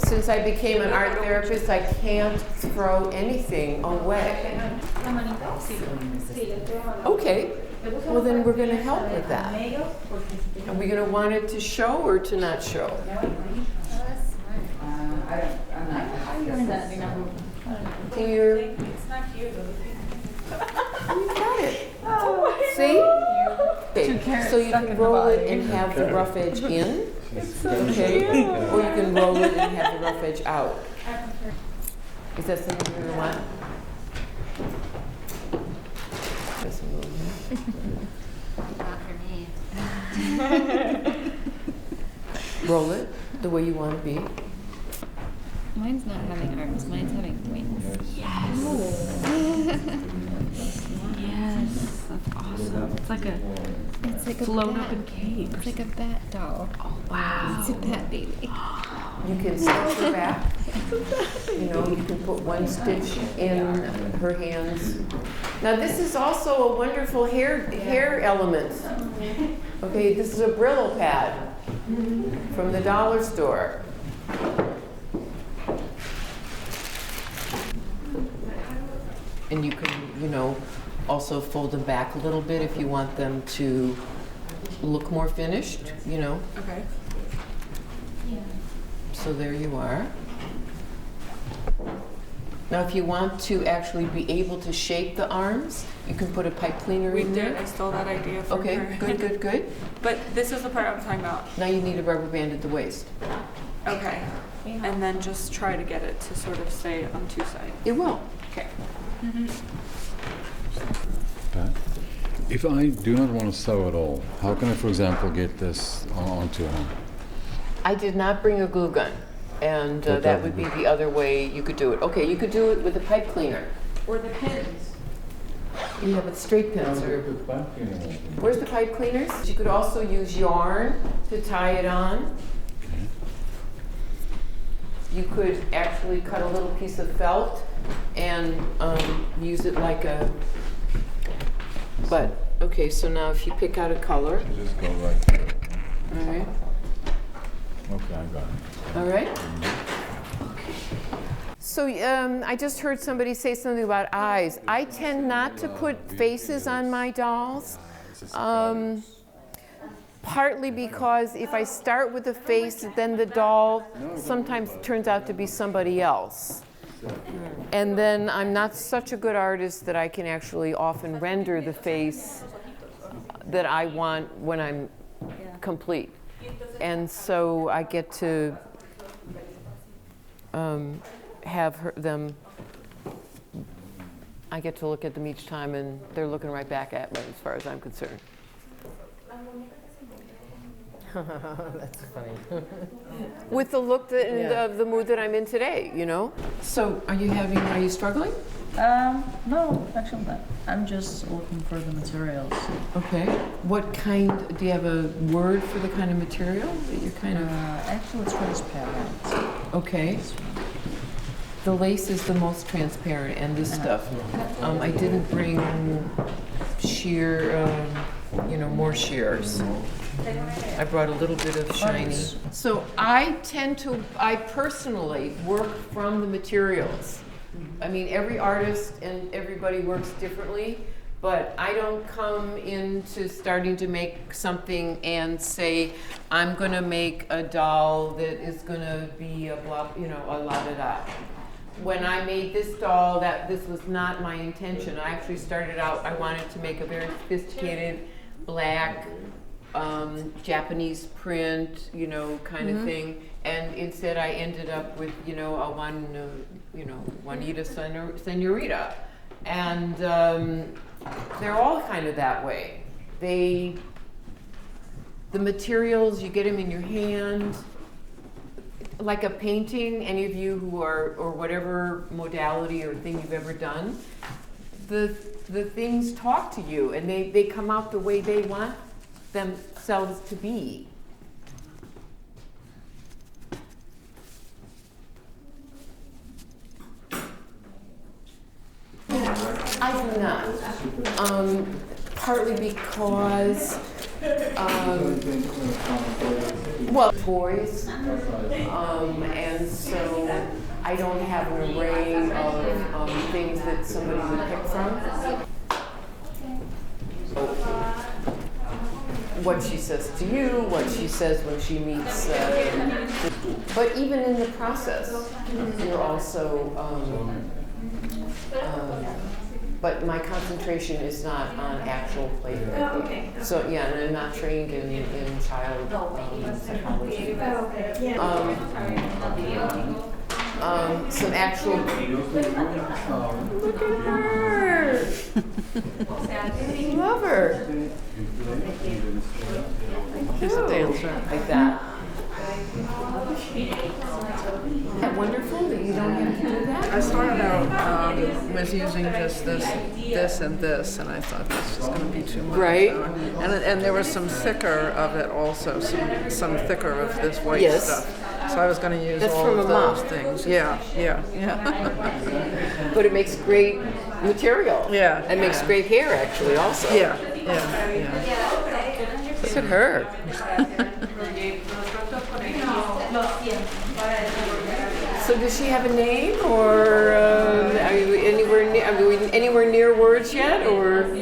Since I became an art therapist, I can't throw anything away. Okay. Well, then we're going to help with that. Are we going to want it to show or to not show? Here. It's not here. You got it. See? Okay. So you can roll it and have the rough edge in. Okay. Or you can roll it and have the rough edge out. Is that something you're going to want? Not for me. Roll it the way you want to be. Mine's not having arms, mine's having wings. Yes, that's awesome. It's like a float open cage. It's like a bat doll. Oh wow. It's a bat baby. You can stitch her back. You know, you can put one stitch in her hands. Now this is also a wonderful hair element. Okay, this is a Brillo pad from the dollar store. And you can, you know, also fold them back a little bit if you want them to look more finished, you know. Okay. So there you are. Now if you want to actually be able to shape the arms, you can put a pipe cleaner We in did. there. I stole that idea from Okay, her. good. But this is the part I'm talking about. Now you need a rubber band at the waist. Okay. And then just try to get it to sort of stay on two sides. It will. Okay. Okay. If I do not want to sew at all, how can I, for example, get this onto her? I did not bring a glue gun, and But that would be the other way you could do it. Okay, you could do it with a pipe cleaner. Or the pins. Yeah, but straight pins are... Where's the pipe cleaners? You could also use yarn to tie it on. You could actually cut a little piece of felt and use it like a... But, okay, so now if you pick out a color, Just go right here. all right, Okay, I got it. all right. So I just heard somebody say something about eyes. I tend not to put faces on my dolls, partly because if I start with a face, then the doll sometimes turns out to be somebody else. And then I'm not such a good artist that I can actually often render the face that I want when I'm complete. And so I get to have I get to look at them each time, and they're looking right back at me as far as I'm concerned. That's funny. With the look that, and the mood that I'm in today, you know? So are you struggling? No, actually not. I'm just looking for the materials. Okay. What kind, do you have a word for the kind of material that you're kind of? Actually, it's transparent. Okay. The lace is the most transparent, and this stuff. I didn't bring sheer, more shears. I brought a little bit of shiny. So I personally work from the materials. I mean, every artist and everybody works differently, but I don't come into starting to make something and say, I'm gonna make a doll that is gonna be a blah, a la-da-da. When I made this doll, this was not my intention. I actually started out, I wanted to make a very sophisticated black Japanese print, kind of thing. And instead I ended up with, a Juanita Senorita. And they're all kind of that way. The materials, you get them in your hand. Like a painting, any of you who are, or whatever modality or thing you've ever done, the things talk to you and they come out the way they want themselves to be. I do not. Partly because toys, and so I don't have an array of things that somebody would pick from. What she says to you, what she says when she meets, but even in the process, you're also, but my concentration is not on actual play therapy. So yeah, and I'm not trained in child psychology. Some actual. Look at her. Love her. She's a dancer. Like that. Isn't that wonderful that you don't have to do that? I started out with using just this, and this, and I thought this was going to be too much. Right. And there was some thicker of it also, some thicker of this white Yes. stuff. So I was going to use That's all from of a mop. those things. Yeah. But it makes great material. Yeah, And makes yeah. great hair actually also. Yeah. Look at her. So does she have a name, or are you anywhere near words yet, or no?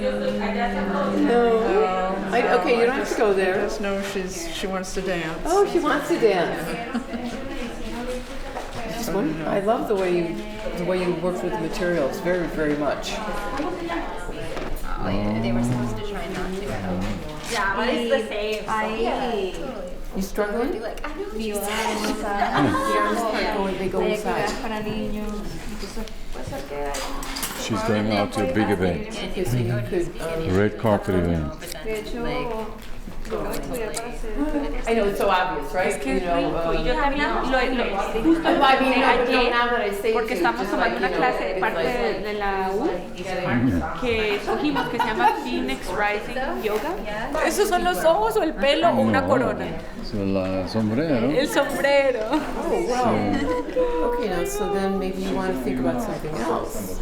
Okay, you don't have to go there. Just know she wants to dance. Oh, she wants to dance. I love the way you work with the materials very, very much. They were supposed to try not to. Yeah, but it's the same. You struggling? Like, I know what The arms they go inside. She's going out to a big event, Okay, so you could. a red carpet event. I know it's so obvious, right? Yo también justo I mean, no, but no, now that I say it, porque estamos just tomando like, una clase de parte de la U que escogimos que se llama Phoenix Rising Yoga. ¿Esos son los ojos o el pelo o una corona? La sombrero. El sombrero. Oh, wow. Okay, now, so then maybe you want to think about something else.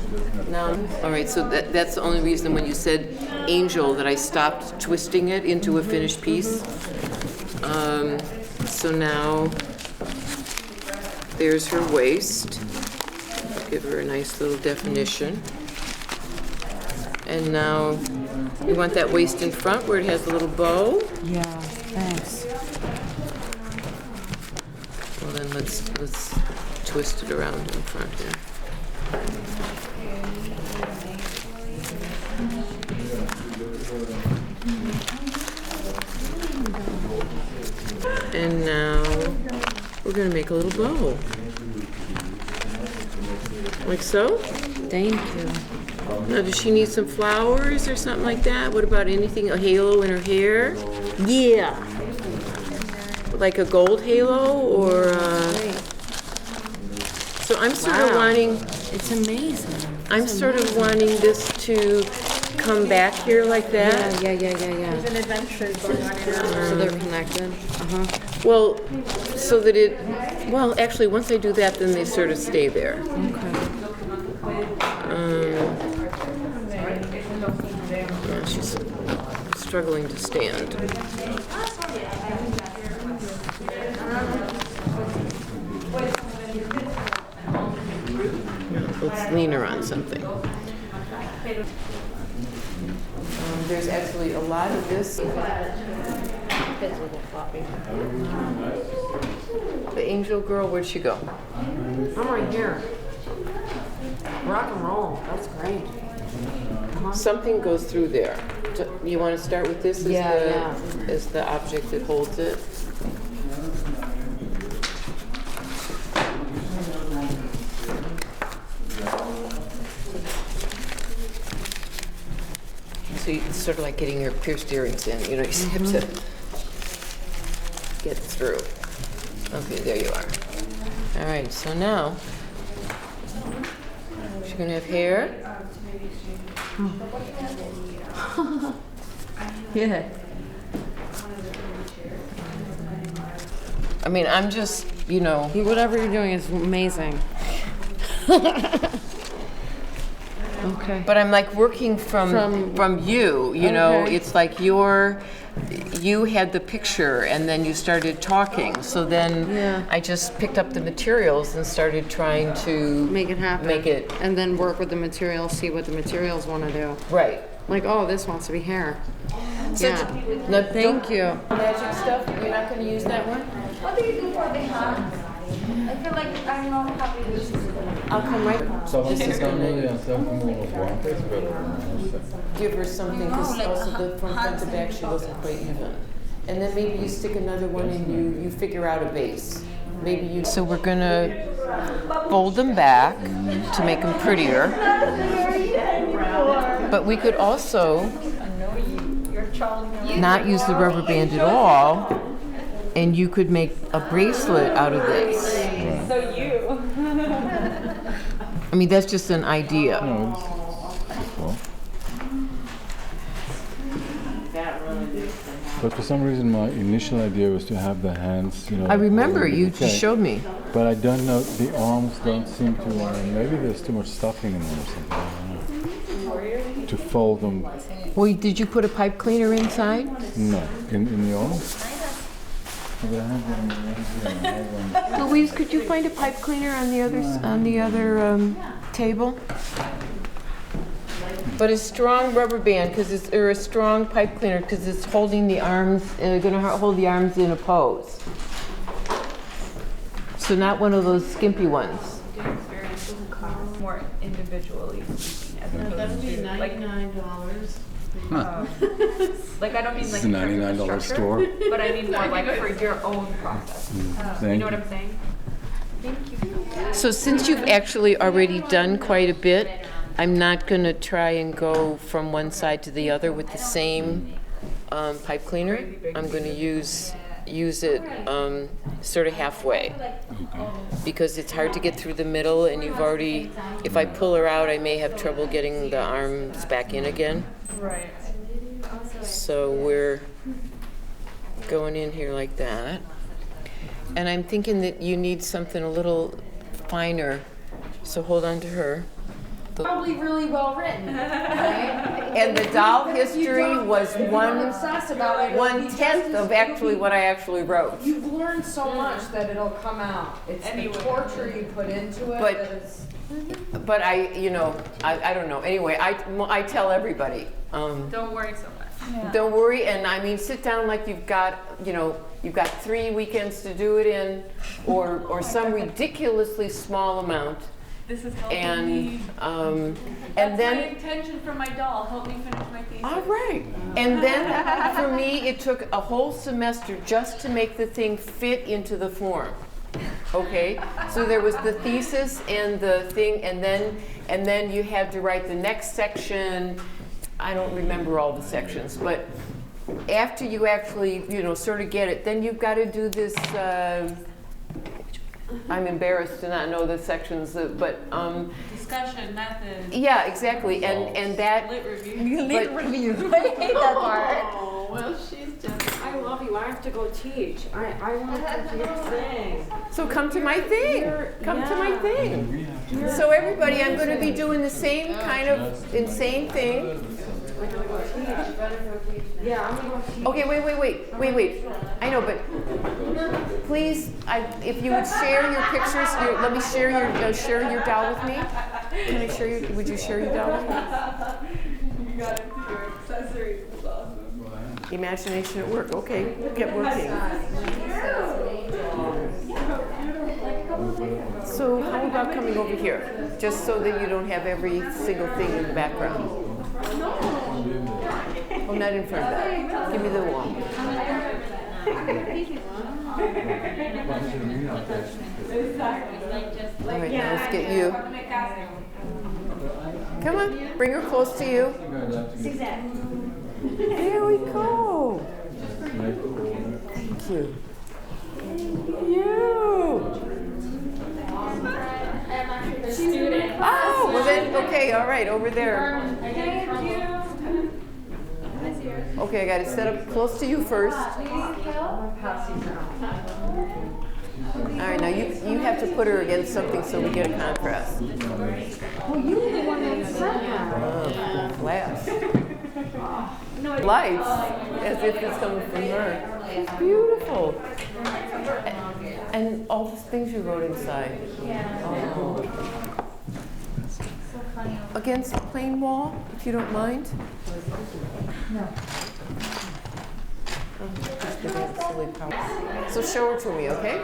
Now, all right, so that's the only reason when you said angel that I stopped twisting it into a finished piece. So now, there's her waist. Give her a nice little definition. And now, you want that waist in front where it has a little bow? Yeah, thanks. Well, then let's twist it around in front here. And now we're going to make a little bow. Like so? Thank you. Now, does she need some flowers or something like that? What about anything, a halo in her hair? Yeah. Like a gold halo or So I'm sort of wanting, It's amazing. I'm sort of wanting this to come back here like that. Yeah. There's an adventure going on in So they're connected. Well, so that actually, once I do that, then they sort of stay there. Yeah, she's struggling to stand. Let's lean her on something. There's actually a lot of this. The angel girl, where'd she go? I'm right here. Rock and roll. That's great. Something goes through there. You want to start with this as the object that holds it? So it's sort of like getting your pierced earrings in. You know, you just have to get through. Okay, there you are. All right, so now she's going to have hair. Yeah. I mean, I'm just, you know. Whatever you're doing is amazing. Okay. But I'm like working from you, you know. Okay. It's like you had the picture and then you started talking. So then I just picked up the materials and started trying to Make it happen. Make it And then work with the materials, see what the materials want to do. right. Like, oh, this wants to be hair. So Yeah. now, Thank you. magic stuff. You're not going to use that one. What do you do for the hands? I feel like I'm not happy with this. I'll come right. This is Give her something because also from front to back she wasn't quite even. And then maybe you stick another one and you figure out a base. Maybe you. So we're gonna fold them back to make them prettier. But we could also not use the rubber band at all, and you could make a bracelet out of this. So you. I mean, that's just an idea. But for some reason, my initial idea was to have the hands, you know. I remember holding the you bouquet. showed me. But I don't know, the arms don't seem to, maybe there's too much stuffing in them or something, I don't know. To fold them, Well, did you put a pipe cleaner inside? no, in the arms? But I have one in the arms here, and I have one. Louise, could you find a pipe cleaner on the other table? But a strong rubber band, or a strong pipe cleaner, because it's holding the arms, going to hold the arms in a pose. So not one of those skimpy ones. Experience more individually speaking, as opposed to like $99. Like I don't mean This like is a $99 store. but I mean more like for your own process. You Thank know what you. I'm saying? So since you've actually already done quite a bit, I'm not going to try and go from one side to the other with the same pipe cleaner. I'm going to use it sort of halfway because it's hard to get through the middle, and you've already, if I pull her out, I may have trouble getting the arms back in again. Right. So we're going in here like that. And I'm thinking that you need something a little finer, so hold on to her. Probably really well written. And the doll history was Obsessed about it. 1/10 of actually what I actually wrote. You've learned so much that it'll come out. It's Anyway. the torture you put into it But- that is. But I don't know. Anyway, I tell everybody, Don't worry so much. don't worry, and I mean, sit down like you've got 3 weekends to do it in, or some ridiculously small amount. This is helping And me. and That's my then intention for my doll. Help me finish my thesis. all right. And then for me, it took a whole semester just to make the thing fit into the form. Okay, so there was the thesis and the thing, and then you had to write the next section. I don't remember all the sections, but after you actually, sort of get it, then you've got to do this. I'm embarrassed to not know the sections, but Discussion method. yeah, exactly, and that. Lit review. But- Review. I hate that part. Oh, well, she's just. I love you. I have to go teach. I want to do your thing. So come to my thing. Come to my thing. So everybody, I'm going to be doing the same kind of insane thing. I'm gonna go teach. Yeah, I'm gonna go teach. Okay, wait. I know, but please, if you would share your pictures, let me share your doll with me. Can I share your? Would you share your doll with me? You got it to your accessories. It's awesome. Imagination at work. Okay, get working. So how about coming over here, just so that you don't have every single thing in the background? Oh, not in front of that. Give me the wall. All right, now let's get you. Come on, bring her close to you. There we go. Thank you. You. Oh, well then, okay, all right, over there. Okay, I got to set up close to you first. All right, now you have to put her against something so we get a contrast. Oh, you were the one that said that. Flash. Lights, as if it's coming from her. It's beautiful. And all the things you wrote inside. Oh. Against the plain wall, if you don't mind. No. So show her to me, okay?